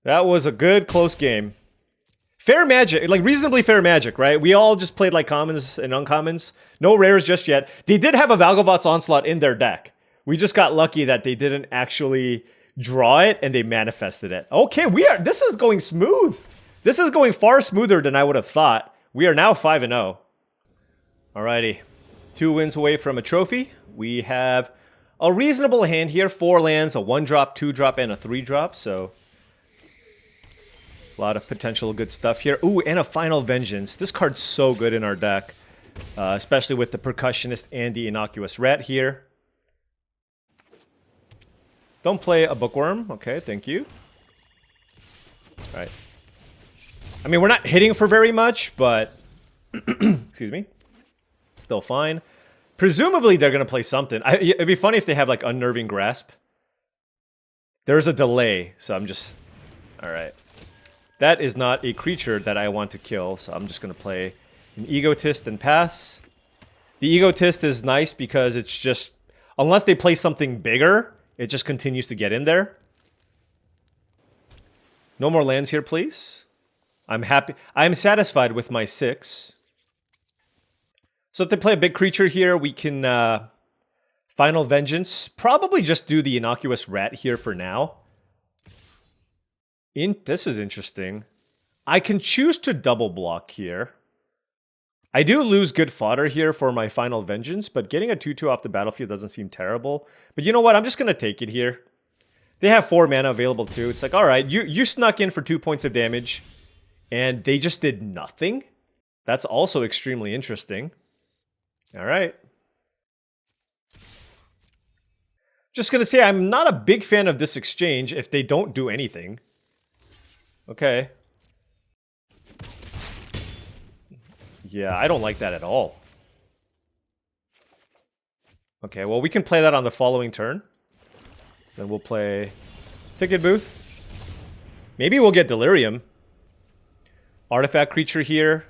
[SPEAKER 1] That was a good, close game. Fair Magic, like reasonably fair Magic, right? We all just played like commons and uncommons. No rares just yet. They did have a Valgavott's Onslaught in their deck. We just got lucky that they didn't actually draw it and they manifested it. Okay, this is going smooth. This is going far smoother than I would have thought. We are now 5-0. Alrighty. 2 wins away from a trophy. We have a reasonable hand here. 4 lands, a 1-drop, 2-drop, and a 3-drop. So a lot of potential good stuff here. Ooh, and a Final Vengeance. This card's so good in our deck. especially with the Percussionist and the Innocuous Rat here. Don't play a Bookworm. Okay, thank you. All right. I mean, we're not hitting for very much, but... excuse me. Still fine. Presumably, they're going to play something. It'd be funny if they have, like, Unnerving Grasp. There's a delay, so I'm just... Alright. That is not a creature that I want to kill, so I'm just going to play an Egotist and pass. The Egotist is nice because it's just... Unless they play something bigger, it just continues to get in there. No more lands here, please. I'm happy. I'm satisfied with my 6. So if they play a big creature here, we can Final Vengeance. Probably just do the Innocuous Rat here for now. This is interesting. I can choose to double block here. I do lose good fodder here for my Final Vengeance, but getting a 2/2 off the battlefield doesn't seem terrible. But you know what? I'm just going to take it here. They have 4 mana available too. It's like, alright, you snuck in for 2 points of damage, and they just did nothing? That's also extremely interesting. Alright. Just gonna say, I'm not a big fan of this exchange if they don't do anything. Okay. Yeah, I don't like that at all. Okay, well, we can play that on the following turn. Then we'll play Ticket Booth. Maybe we'll get Delirium. Artifact creature here.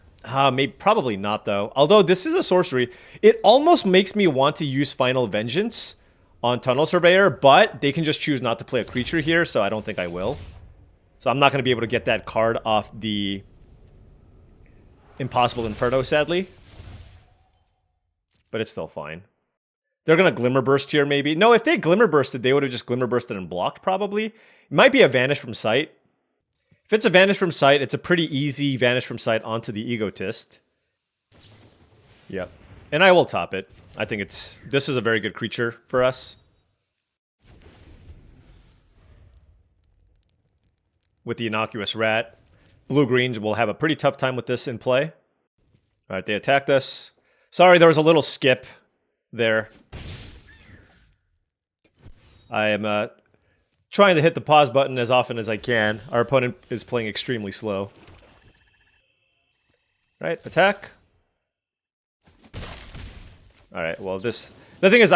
[SPEAKER 1] Maybe, probably not, though. Although this is a sorcery, it almost makes me want to use Final Vengeance on Tunnel Surveyor, but they can just choose not to play a creature here, so I don't think I will. So I'm not going to be able to get that card off the Impossible Inferno, sadly. But it's still fine. They're going to Glimmer Burst here, maybe. No, if they Glimmer Bursted, they would have just Glimmer Bursted and blocked, probably. It might be a Vanish from Sight. If it's a Vanish from Sight, it's a pretty easy Vanish from Sight onto the Egotist. Yep. And I will top it. I think this is a very good creature for us. With the Innocuous Rat. Blue-green will have a pretty tough time with this in play. Alright, they attacked us. Sorry, there was a little skip there. I am trying to hit the pause button as often as I can. Our opponent is playing extremely slow. Right, attack. Alright, well the thing is,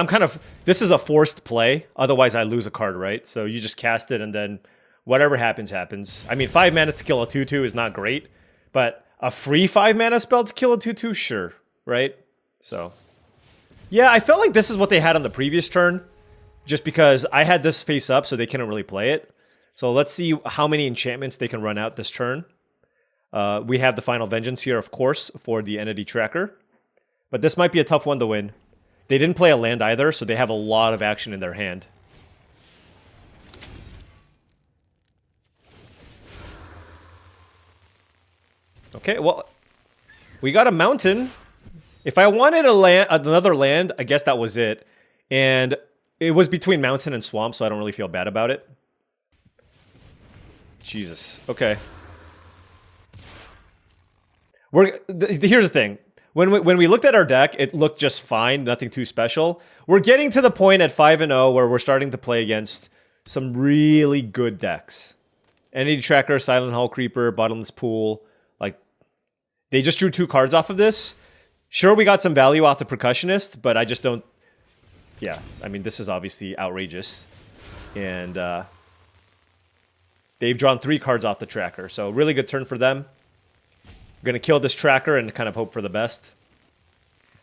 [SPEAKER 1] this is a forced play, otherwise I lose a card, right? So you just cast it and then whatever happens, happens. I mean, 5 mana to kill a 2/2 is not great, but a free 5 mana spell to kill a 2/2, sure, right? So, yeah, I felt like this is what they had on the previous turn, just because I had this face up, so they couldn't really play it. So let's see how many enchantments they can run out this turn. We have the Final Vengeance here, of course, for the Entity Tracker. But this might be a tough one to win. They didn't play a land either, so they have a lot of action in their hand. Okay, well, we got a mountain. If I wanted another land, I guess that was it. And it was between mountain and swamp, so I don't really feel bad about it. Jesus. Okay. Here's the thing. When we looked at our deck, it looked just fine, nothing too special. We're getting to the point at 5-0 where we're starting to play against some really good decks. Entity Tracker, Silent Hall Creeper, Bottomless Pool. Like, they just drew 2 cards off of this. Sure, we got some value off the Percussionist, but I just don't... Yeah, I mean, this is obviously outrageous. And they've drawn 3 cards off the Tracker, so really good turn for them. We're gonna kill this Tracker and kind of hope for the best.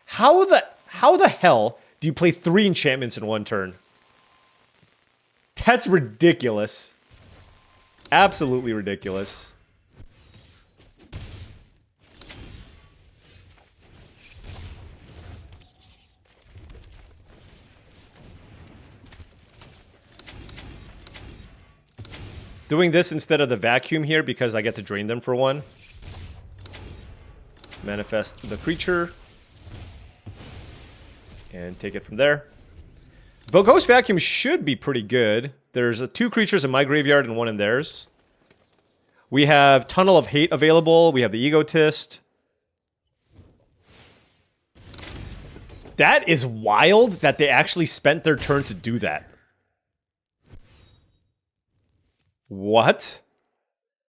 [SPEAKER 1] How the hell do you play 3 enchantments in one turn? That's ridiculous. Absolutely ridiculous. Doing this instead of the vacuum here because I get to drain them for 1. Let's manifest the creature. And take it from there. Ghost Vacuum should be pretty good. There's 2 creatures in my graveyard and 1 in theirs. We have Tunnel of Hate available. We have the Egotist. That is wild that they actually spent their turn to do that. What?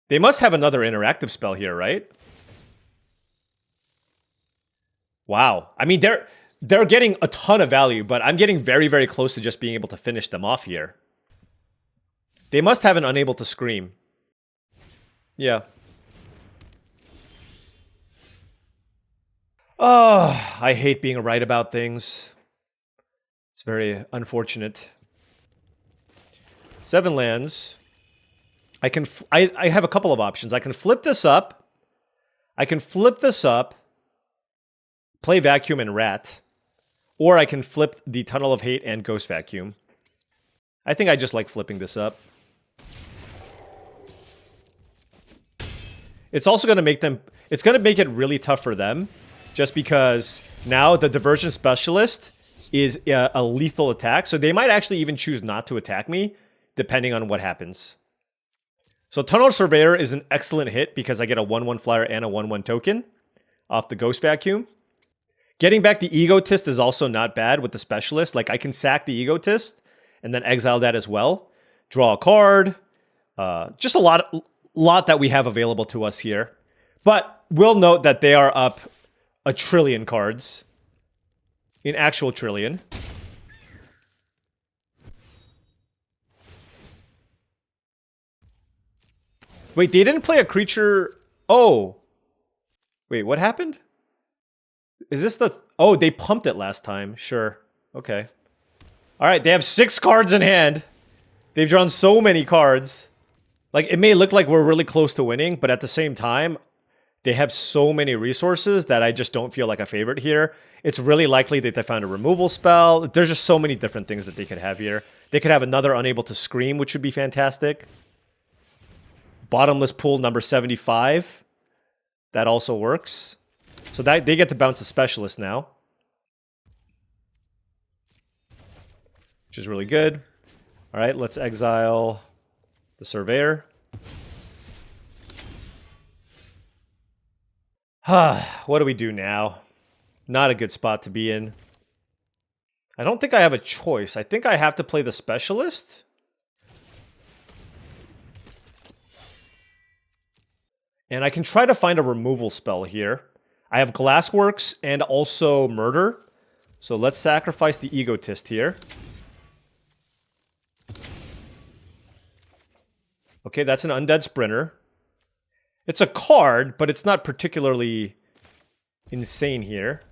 [SPEAKER 1] They must have another interactive spell here, right? Wow. I mean, they're getting a ton of value, but I'm getting very, very close to just being able to finish them off here. They must have an unable to scream. Yeah. Oh, I hate being right about things. It's very unfortunate. 7 lands. I have a couple of options. I can flip this up. Play Vacuum and Rat. Or I can flip the Tunnel of Hate and Ghost Vacuum. I think I just like flipping this up. It's also going to make them... It's going to make it really tough for them. Just because now the Diversion Specialist is a lethal attack. So they might actually even choose not to attack me, depending on what happens. So Tunnel Surveyor is an excellent hit because I get a 1/1 flyer and a 1/1 token off the Ghost Vacuum. Getting back the Egotist is also not bad with the Specialist. Like, I can sack the Egotist and then exile that as well. Draw a card. Just a lot that we have available to us here. But we'll note that they are up a trillion cards. An actual trillion. Wait, they didn't play a creature... Oh. Wait, what happened? Is this the... Oh, they pumped it last time. Sure. Okay. Alright, they have 6 cards in hand. They've drawn so many cards. Like, it may look like we're really close to winning, but at the same time, they have so many resources that I just don't feel like a favorite here. It's really likely that they found a removal spell. There's just so many different things that they could have here. They could have another Unable to Scream, which would be fantastic. Bottomless Pool number 75. That also works. So that they get to bounce a Specialist now. Which is really good. Alright, let's exile the Surveyor. What do we do now? Not a good spot to be in. I don't think I have a choice. I think I have to play the Specialist. And I can try to find a removal spell here. I have Glassworks and also Murder. So let's sacrifice the Egotist here. Okay, that's an Undead Sprinter. It's a card, but it's not particularly insane here.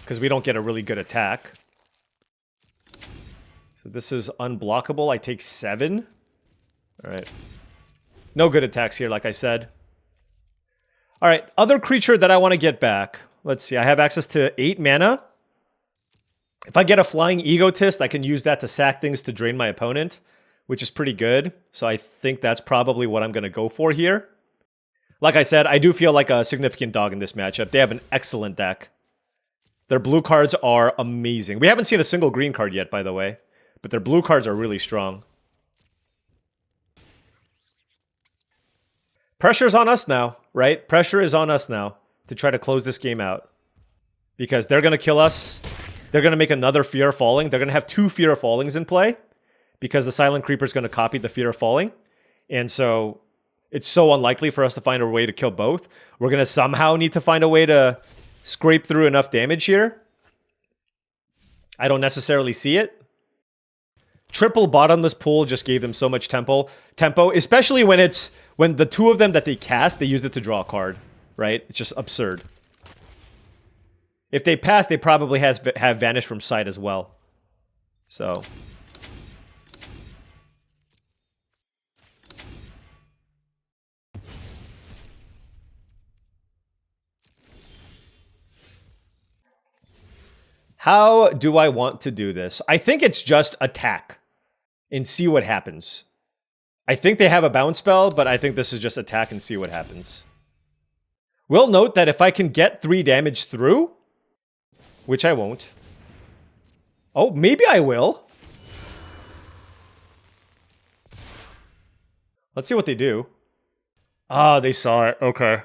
[SPEAKER 1] Because we don't get a really good attack. So this is unblockable. I take 7. Alright. No good attacks here, like I said. Alright, other creature that I want to get back. Let's see, I have access to 8 mana. If I get a Flying Egotist, I can use that to sack things to drain my opponent, which is pretty good. So I think that's probably what I'm going to go for here. Like I said, I do feel like a significant dog in this matchup. They have an excellent deck. Their blue cards are amazing. We haven't seen a single green card yet, by the way. But their blue cards are really strong. Pressure's on us now, right? Pressure is on us now to try to close this game out. Because they're going to kill us. They're going to make another Fear of Falling. They're going to have 2 Fear of Fallings in play. Because the Silent Creeper is going to copy the Fear of Falling. And so it's so unlikely for us to find a way to kill both. We're going to somehow need to find a way to scrape through enough damage here. I don't necessarily see it. Triple Bottomless Pool just gave them so much tempo, especially when the 2 of them that they cast, they use it to draw a card, right? It's just absurd. If they pass, they probably have Vanish from Sight as well. So how do I want to do this? I think it's just attack and see what happens. I think they have a bounce spell, but I think this is just attack and see what happens. We'll note that if I can get 3 damage through, which I won't. Oh, maybe I will. Let's see what they do. Ah, they saw it. Okay.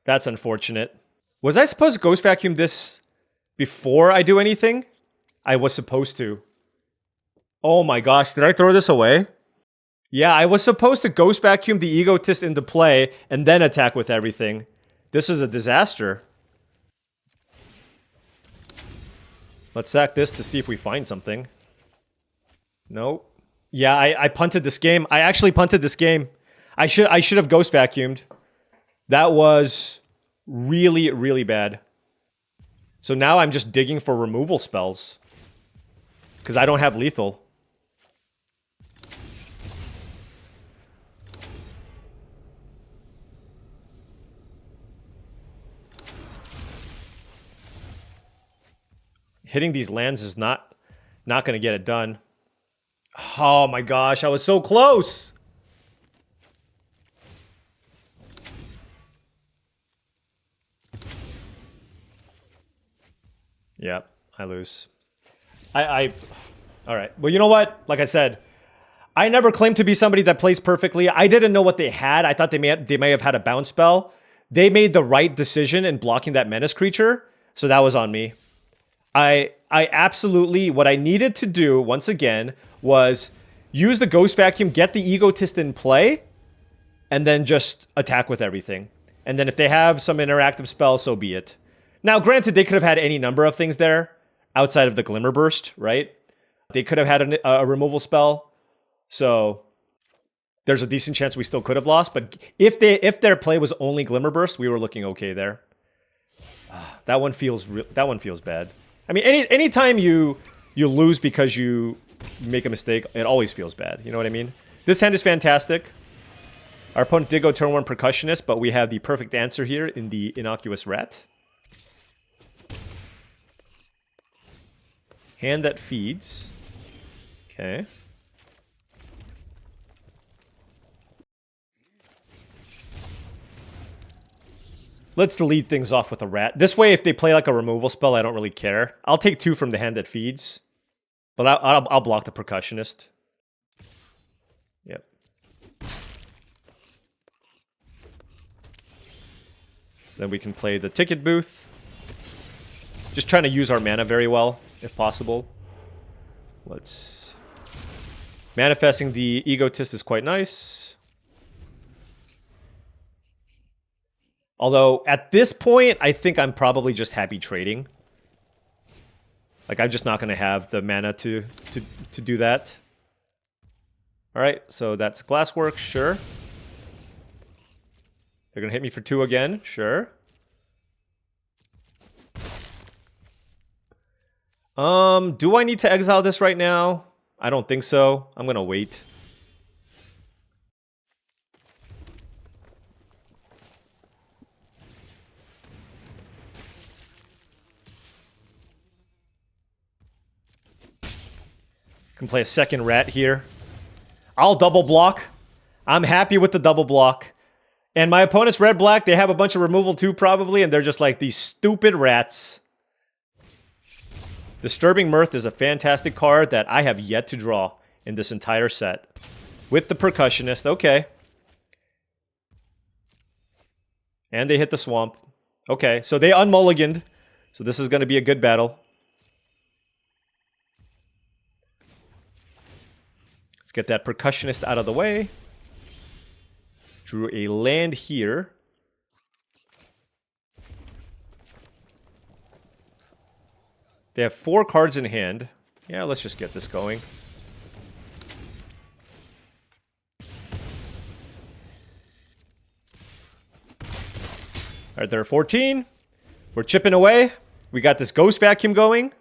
[SPEAKER 1] That's unfortunate. Was I supposed to Ghost Vacuum this before I do anything? I was supposed to. Oh my gosh, did I throw this away? Yeah, I was supposed to Ghost Vacuum the Egotist into play and then attack with everything. This is a disaster. Let's sack this to see if we find something. Nope. Yeah, I punted this game. I actually punted this game. I should have Ghost Vacuumed. That was really, really bad. So now I'm just digging for removal spells. Because I don't have lethal. Hitting these lands is not going to get it done. Oh my gosh, I was so close! Yep, I lose. Alright, well you know what? Like I said, I never claimed to be somebody that plays perfectly. I didn't know what they had. I thought they may have had a bounce spell. They made the right decision in blocking that menace creature, so that was on me. I absolutely, what I needed to do, once again, was use the Ghost Vacuum, get the Egotist in play, and then just attack with everything. And then if they have some interactive spell, so be it. Now, granted, they could have had any number of things there, outside of the Glimmer Burst, right? They could have had a removal spell, so there's a decent chance we still could have lost, but if their play was only Glimmer Burst, we were looking okay there. That one feels bad. I mean, anytime you lose because you make a mistake, it always feels bad. You know what I mean? This hand is fantastic. Our opponent did go turn 1 Percussionist, but we have the perfect answer here in the Innocuous Rat. Hand that feeds. Okay. Let's lead things off with a rat. This way, if they play like a removal spell, I don't really care. I'll take 2 from the hand that feeds. But I'll block the Percussionist. Yep. Then we can play the Ticket Booth. Just trying to use our mana very well, if possible. Let's... Manifesting the Egotist is quite nice. Although, at this point, I think I'm probably just happy trading. Like, I'm just not going to have the mana to do that. Alright, so that's Glasswork, sure. They're going to hit me for 2 again, sure. Do I need to exile this right now? I don't think so. I'm going to wait. Can play a second rat here. I'll double block. I'm happy with the double block. And my opponent's red-black, they have a bunch of removal too, probably, and they're just like these stupid rats. Disturbing Mirth is a fantastic card that I have yet to draw in this entire set. With the Percussionist, okay. And they hit the swamp. Okay, so they unmulliganed. So this is going to be a good battle. Let's get that Percussionist out of the way. Drew a land here. They have 4 cards in hand. Yeah, let's just get this going. Alright, there are 14. We're chipping away. We got this Ghost Vacuum going,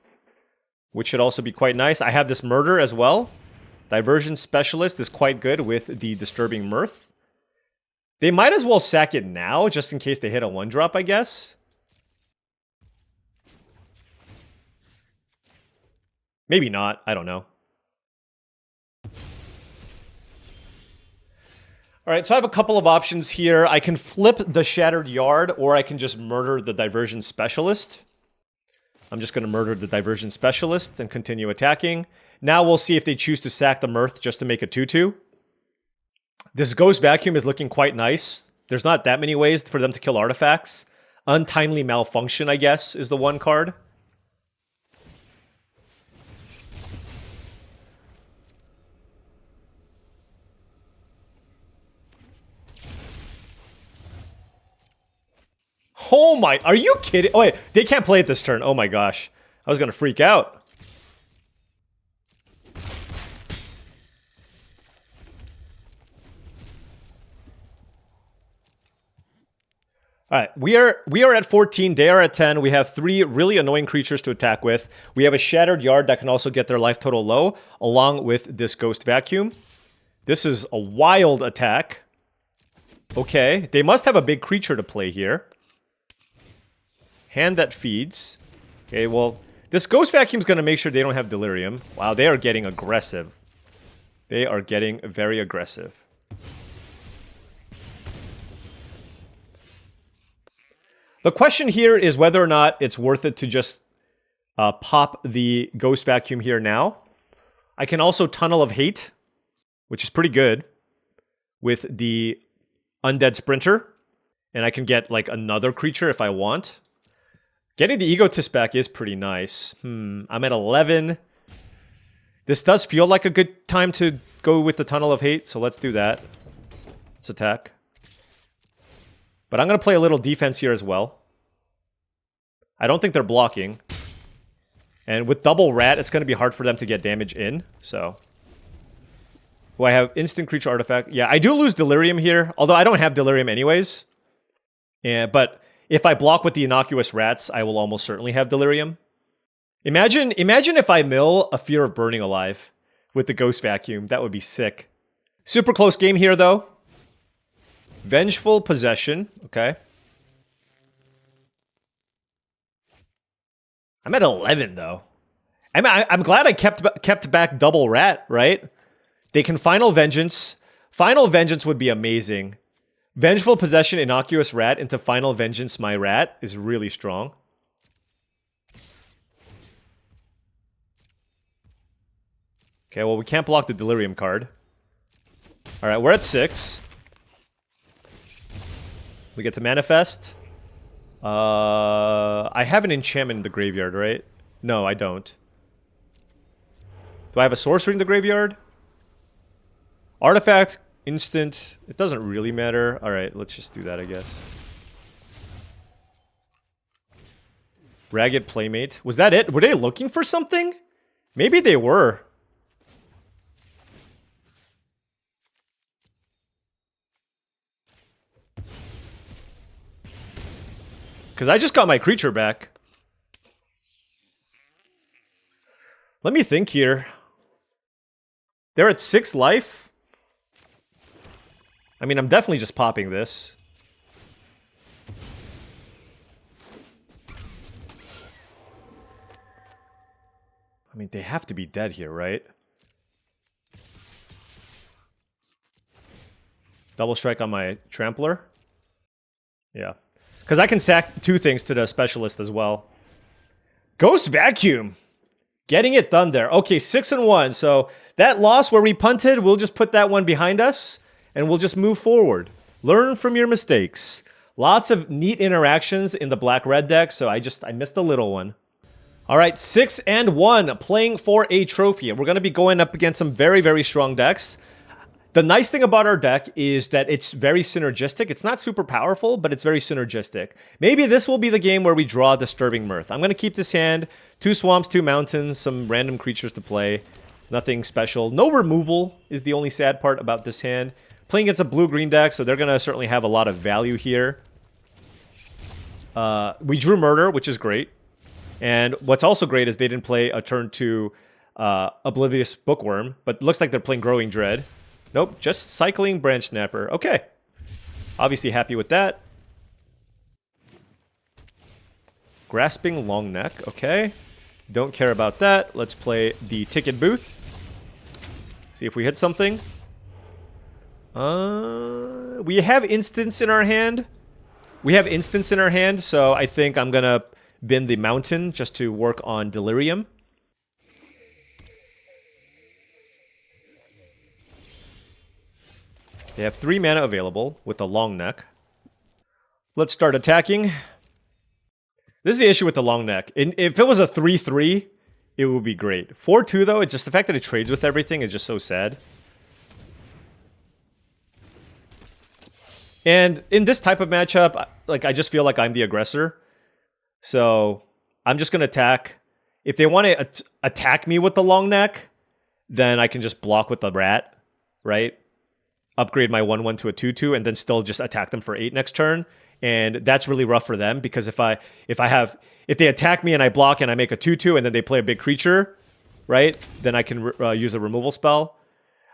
[SPEAKER 1] which should also be quite nice. I have this Murder as well. Diversion Specialist is quite good with the Disturbing Mirth. They might as well sack it now, just in case they hit a 1-drop, I guess. Maybe not. I don't know. Alright, so I have a couple of options here. I can flip the Shattered Yard, or I can just murder the Diversion Specialist. I'm just going to murder the Diversion Specialist and continue attacking. Now we'll see if they choose to sack the Mirth just to make a 2-2. This Ghost Vacuum is looking quite nice. There's not that many ways for them to kill artifacts. Untimely Malfunction, I guess, is the one card. Oh my, are you kidding? Oh wait, they can't play it this turn. Oh my gosh. I was gonna freak out. All right, we are at 14. They are at 10. We have 3 really annoying creatures to attack with. We have a Shattered Yard that can also get their life total low, along with this Ghost Vacuum. This is a wild attack. Okay, they must have a big creature to play here. Hand that feeds. Okay, well, this Ghost Vacuum is going to make sure they don't have Delirium. Wow, they are getting aggressive. They are getting very aggressive. The question here is whether or not it's worth it to just pop the Ghost Vacuum here now. I can also Tunnel of Hate, which is pretty good, with the Undead Sprinter. And I can get like another creature if I want. Getting the Egotist back is pretty nice. I'm at 11. This does feel like a good time to go with the Tunnel of Hate, so let's do that. Let's attack. But I'm going to play a little defense here as well. I don't think they're blocking. And with double rat, it's going to be hard for them to get damage in, so... Oh, I have instant creature artifact. Yeah, I do lose Delirium here, although I don't have Delirium anyways. Yeah, but if I block with the innocuous rats, I will almost certainly have Delirium. Imagine if I mill a Fear of Burning Alive with the Ghost Vacuum. That would be sick. Super close game here, though. Vengeful Possession. Okay. I'm at 11, though. I'm glad I kept back double rat, right? They can Final Vengeance. Final Vengeance would be amazing. Vengeful Possession, Innocuous Rat into Final Vengeance, my rat is really strong. Okay, well, we can't block the Delirium card. Alright, we're at 6. We get to Manifest. I have an enchantment in the graveyard, right? No, I don't. Do I have a sorcery in the graveyard? Artifact, instant. It doesn't really matter. Alright, let's just do that, I guess. Ragged Playmate. Was that it? Were they looking for something? Maybe they were. Because I just got my creature back. Let me think here. They're at 6 life. I mean, I'm definitely just popping this. I mean, they have to be dead here, right? Double strike on my Trampler. Yeah. Because I can sack 2 things to the Specialist as well. Ghost Vacuum. Getting it done there. Okay, 6-1. So that loss where we punted, we'll just put that one behind us. And we'll just move forward. Learn from your mistakes. Lots of neat interactions in the black-red deck, so I missed a little one. Alright, 6-1, playing for a trophy. We're going to be going up against some very, very strong decks. The nice thing about our deck is that it's very synergistic. It's not super powerful, but it's very synergistic. Maybe this will be the game where we draw Disturbing Mirth. I'm going to keep this hand. 2 swamps, 2 mountains, some random creatures to play. Nothing special. No removal is the only sad part about this hand. Playing against a blue-green deck, so they're going to certainly have a lot of value here. We drew Murder, which is great. And what's also great is they didn't play a turn 2 Oblivious Bookworm, but it looks like they're playing Growing Dread. Nope, just cycling Branch Snapper. Okay. Obviously happy with that. Grasping Longneck. Okay. Don't care about that. Let's play the Ticket Booth. See if we hit something. We have Instants in our hand. So I think I'm gonna bin the Mountain just to work on Delirium. They have 3 mana available with a long neck. Let's start attacking. This is the issue with the long neck. If it was a 3-3, it would be great. 4-2 though, it's just the fact that it trades with everything is just so sad. And in this type of matchup, like I just feel like I'm the aggressor. So I'm just going to attack. If they want to attack me with the long neck, then I can just block with the rat, right? Upgrade my 1-1 to a 2-2 and then still just attack them for 8 next turn. And that's really rough for them because if they attack me and I block and I make a 2-2 and then they play a big creature, right? Then I can use a removal spell.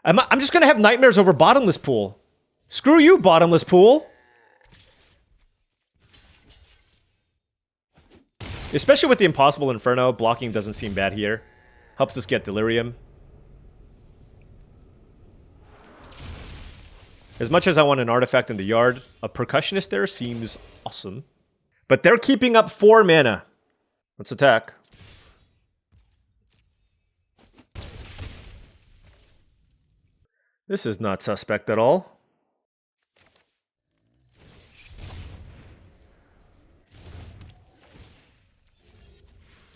[SPEAKER 1] I'm just going to have nightmares over bottomless pool. Screw you, bottomless pool. Especially with the Impossible Inferno, blocking doesn't seem bad here. Helps us get Delirium. As much as I want an artifact in the yard, a Percussionist there seems awesome. But they're keeping up 4 mana. Let's attack. This is not suspect at all.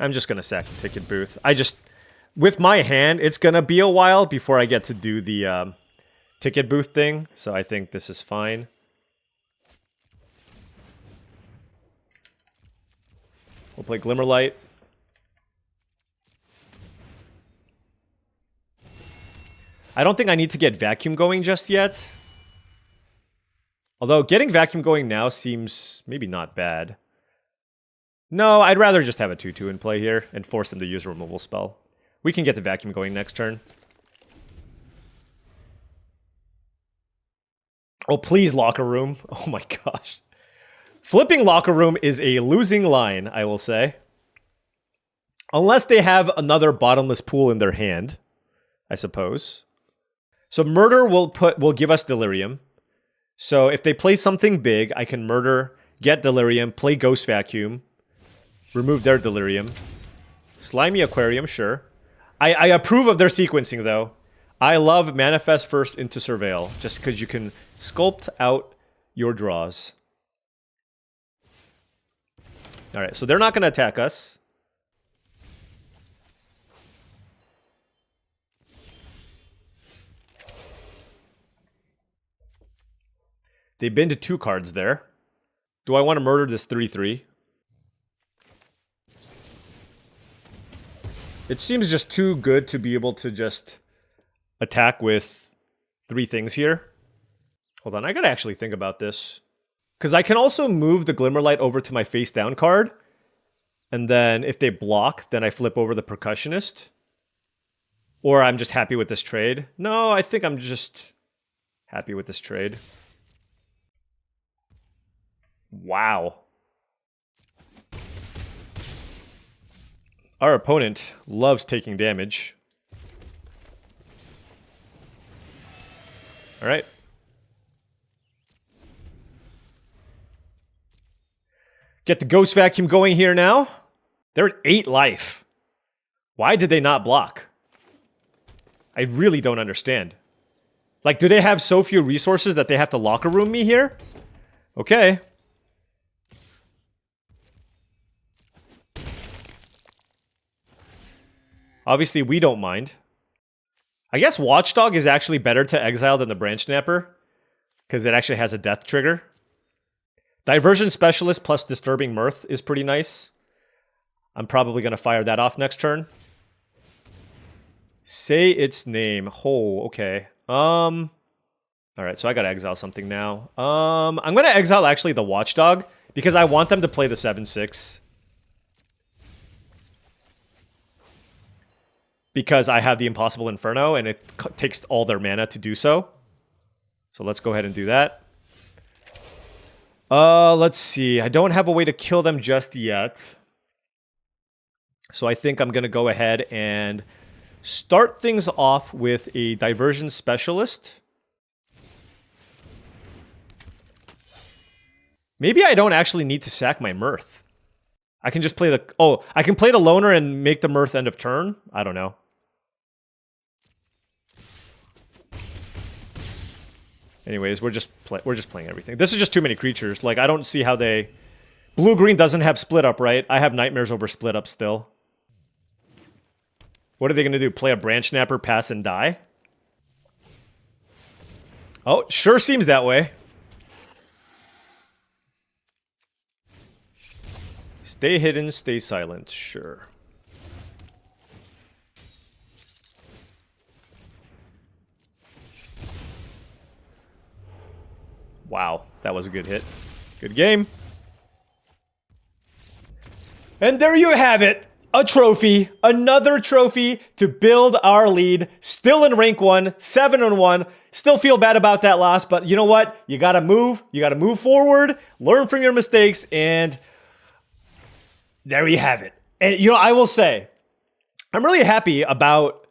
[SPEAKER 1] I'm just going to sack the ticket booth. With my hand, it's going to be a while before I get to do the ticket booth thing. So I think this is fine. We'll play Glimmerlight. I don't think I need to get Vacuum going just yet. Although getting Vacuum going now seems maybe not bad. No, I'd rather just have a 2-2 in play here and force them to use a removal spell. We can get the Vacuum going next turn. Oh, please, Locker Room. Oh my gosh. Flipping Locker Room is a losing line, I will say. Unless they have another bottomless pool in their hand, I suppose. So Murder will give us Delirium. So if they play something big, I can Murder, get Delirium, play Ghost Vacuum, remove their Delirium. Slimy Aquarium, sure. I approve of their sequencing, though. I love Manifest first into Surveil, just because you can sculpt out your draws. Alright, so they're not going to attack us. They've been to 2 cards there. Do I want to murder this 3-3? It seems just too good to be able to just attack with 3 things here. Hold on, I gotta actually think about this. Because I can also move the Glimmerlight over to my face down card. And then if they block, then I flip over the Percussionist. Or I'm just happy with this trade. No, I think I'm just happy with this trade. Wow. Our opponent loves taking damage. All right. Get the Ghost Vacuum going here now. They're at 8 life. Why did they not block? I really don't understand. Like, do they have so few resources that they have to Locker Room me here? Okay. Obviously, we don't mind. I guess Watchdog is actually better to exile than the Branch Snapper, because it actually has a death trigger. Diversion Specialist plus Disturbing Mirth is pretty nice. I'm probably going to fire that off next turn. Say its name. Oh, okay. Alright, so I gotta exile something now. I'm gonna exile actually the Watchdog, because I want them to play the 7-6. Because I have the Impossible Inferno, and it takes all their mana to do so. So let's go ahead and do that. Let's see. I don't have a way to kill them just yet. So I think I'm going to go ahead and start things off with a Diversion Specialist. Maybe I don't actually need to sack my Mirth. I can just play the... Oh, I can play the Loner and make the Mirth end of turn? I don't know. Anyways, we're just playing everything. This is just too many creatures. Like, I don't see how they Blue-green doesn't have split up, right? I have nightmares over split up still. What are they going to do? Play a branch snapper, pass, and die? Oh, sure seems that way. Stay hidden, stay silent. Sure. Wow, that was a good hit. Good game. And there you have it. A trophy. Another trophy to build our lead. Still in rank 1, 7-1. Still feel bad about that loss, but you know what? You gotta move. You gotta move forward, learn from your mistakes, and there you have it. And you know, I will say, I'm really happy about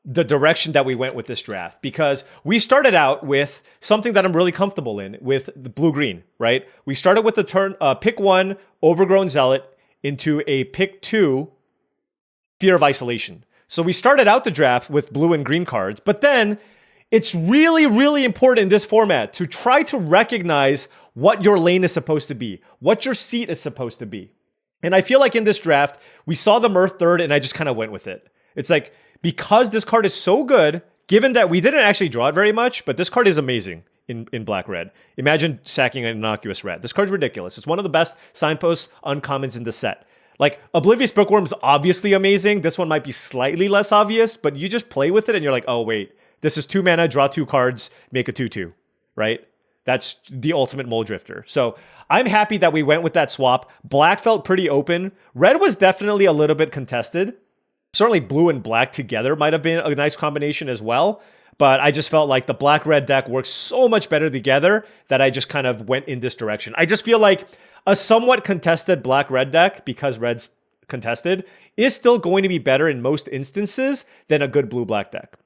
[SPEAKER 1] the direction that we went with this draft, because we started out with something that I'm really comfortable in with the blue-green, right? We started with the pick 1 Overgrown Zealot into a pick 2 Fear of Isolation. So we started out the draft with blue and green cards, but then it's really, really important in this format to try to recognize what your lane is supposed to be, what your seat is supposed to be. And I feel like in this draft, we saw the Mirth third and I just kind of went with it. It's like, because this card is so good, given that we didn't actually draw it very much, but this card is amazing in black-red. Imagine sacking an Innocuous Rat. This card's ridiculous. It's one of the best signpost uncommons in the set. Like, Oblivious Bookworm's obviously amazing. This one might be slightly less obvious, but you just play with it and you're like, oh, wait, this is 2 mana, draw 2 cards, make a 2/2, right? That's the ultimate Mole Drifter. So I'm happy that we went with that swap. Black felt pretty open. Red was definitely a little bit contested. Certainly blue and black together might have been a nice combination as well. But I just felt like the black-red deck works so much better together that I just kind of went in this direction. I just feel like a somewhat contested black-red deck, because red's contested, is still going to be better in most instances than a good blue-black deck.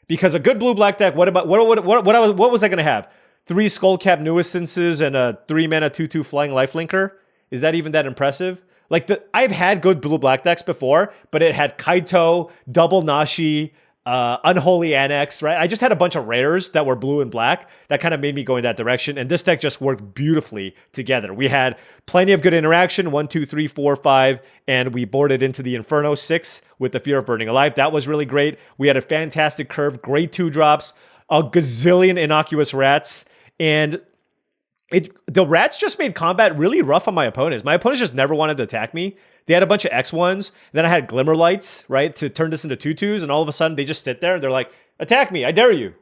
[SPEAKER 1] Because a good blue-black deck, what was I going to have? 3 Skullcap Nuisances and a 3-mana 2/2 Flying Lifelinker? Is that even that impressive? Like, I've had good blue-black decks before, but it had Kaito, Double Nashi, Unholy Annex, right? I just had a bunch of rares that were blue and black that kind of made me go in that direction, and this deck just worked beautifully together. We had plenty of good interaction, 1, 2, 3, 4, 5, and we boarded into the Inferno 6 with the Fear of Burning Alive. That was really great. We had a fantastic curve, great 2-drops, a gazillion Innocuous Rats, and the rats just made combat really rough on my opponents. My opponents just never wanted to attack me. They had a bunch of X1s. Then I had Glimmer Lights, right, to turn this into 2/2s. And all of a sudden, they just sit there and they're like, attack me, I dare you.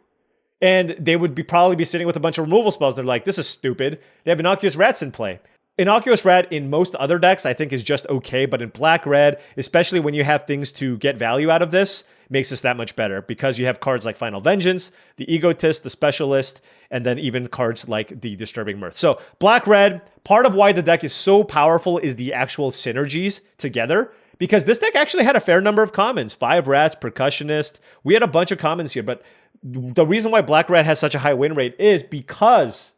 [SPEAKER 1] And they would probably be sitting with a bunch of removal spells. They're like, this is stupid. They have Innocuous Rats in play. Innocuous Rat in most other decks, I think, is just okay. But in black-red, especially when you have things to get value out of this, makes this that much better, because you have cards like Final Vengeance, the Egotist, the Specialist, and then even cards like the Disturbing Mirth. So black-red, part of why the deck is so powerful is the actual synergies together, because this deck actually had a fair number of commons. 5 Rats, Percussionist. We had a bunch of commons here, but the reason why black-red has such a high win rate is because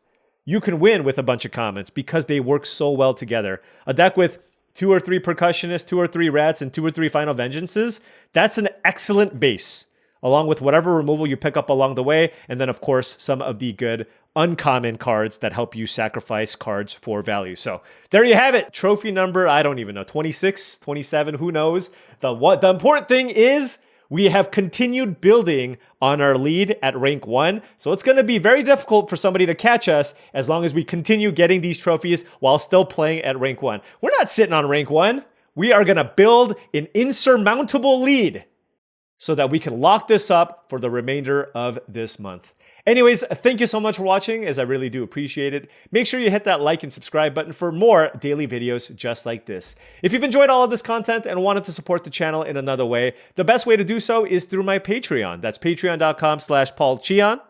[SPEAKER 1] you can win with a bunch of commons, because they work so well together. A deck with 2 or 3 Percussionists, 2 or 3 Rats, and 2 or 3 Final Vengeances, that's an excellent base, along with whatever removal you pick up along the way, and then, of course, some of the good uncommon cards that help you sacrifice cards for value. So there you have it. Trophy number, I don't even know, 26, 27, who knows? The important thing is we have continued building on our lead at rank 1. So it's going to be very difficult for somebody to catch us as long as we continue getting these trophies while still playing at rank 1. We're not sitting on rank 1. We are going to build an insurmountable lead so that we can lock this up for the remainder of this month. Anyways, thank you so much for watching, as I really do appreciate it. Make sure you hit that like and subscribe button for more daily videos just like this. If you've enjoyed all of this content and wanted to support the channel in another way, the best way to do so is through my Patreon. That's patreon.com/paulcheon.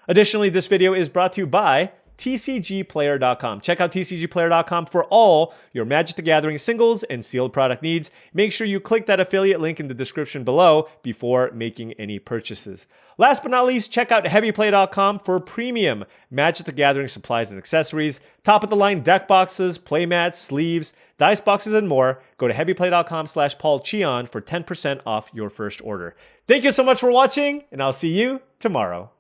[SPEAKER 1] Additionally, this video is brought to you by tcgplayer.com. Check out tcgplayer.com for all your Magic the Gathering singles and sealed product needs. Make sure you click that affiliate link in the description below before making any purchases. Last but not least, check out heavyplay.com for premium Magic the Gathering supplies and accessories, top of the line deck boxes, playmats, sleeves, dice boxes, and more. Go to heavyplay.com/paulcheon for 10% off your first order. Thank you so much for watching, and I'll see you tomorrow.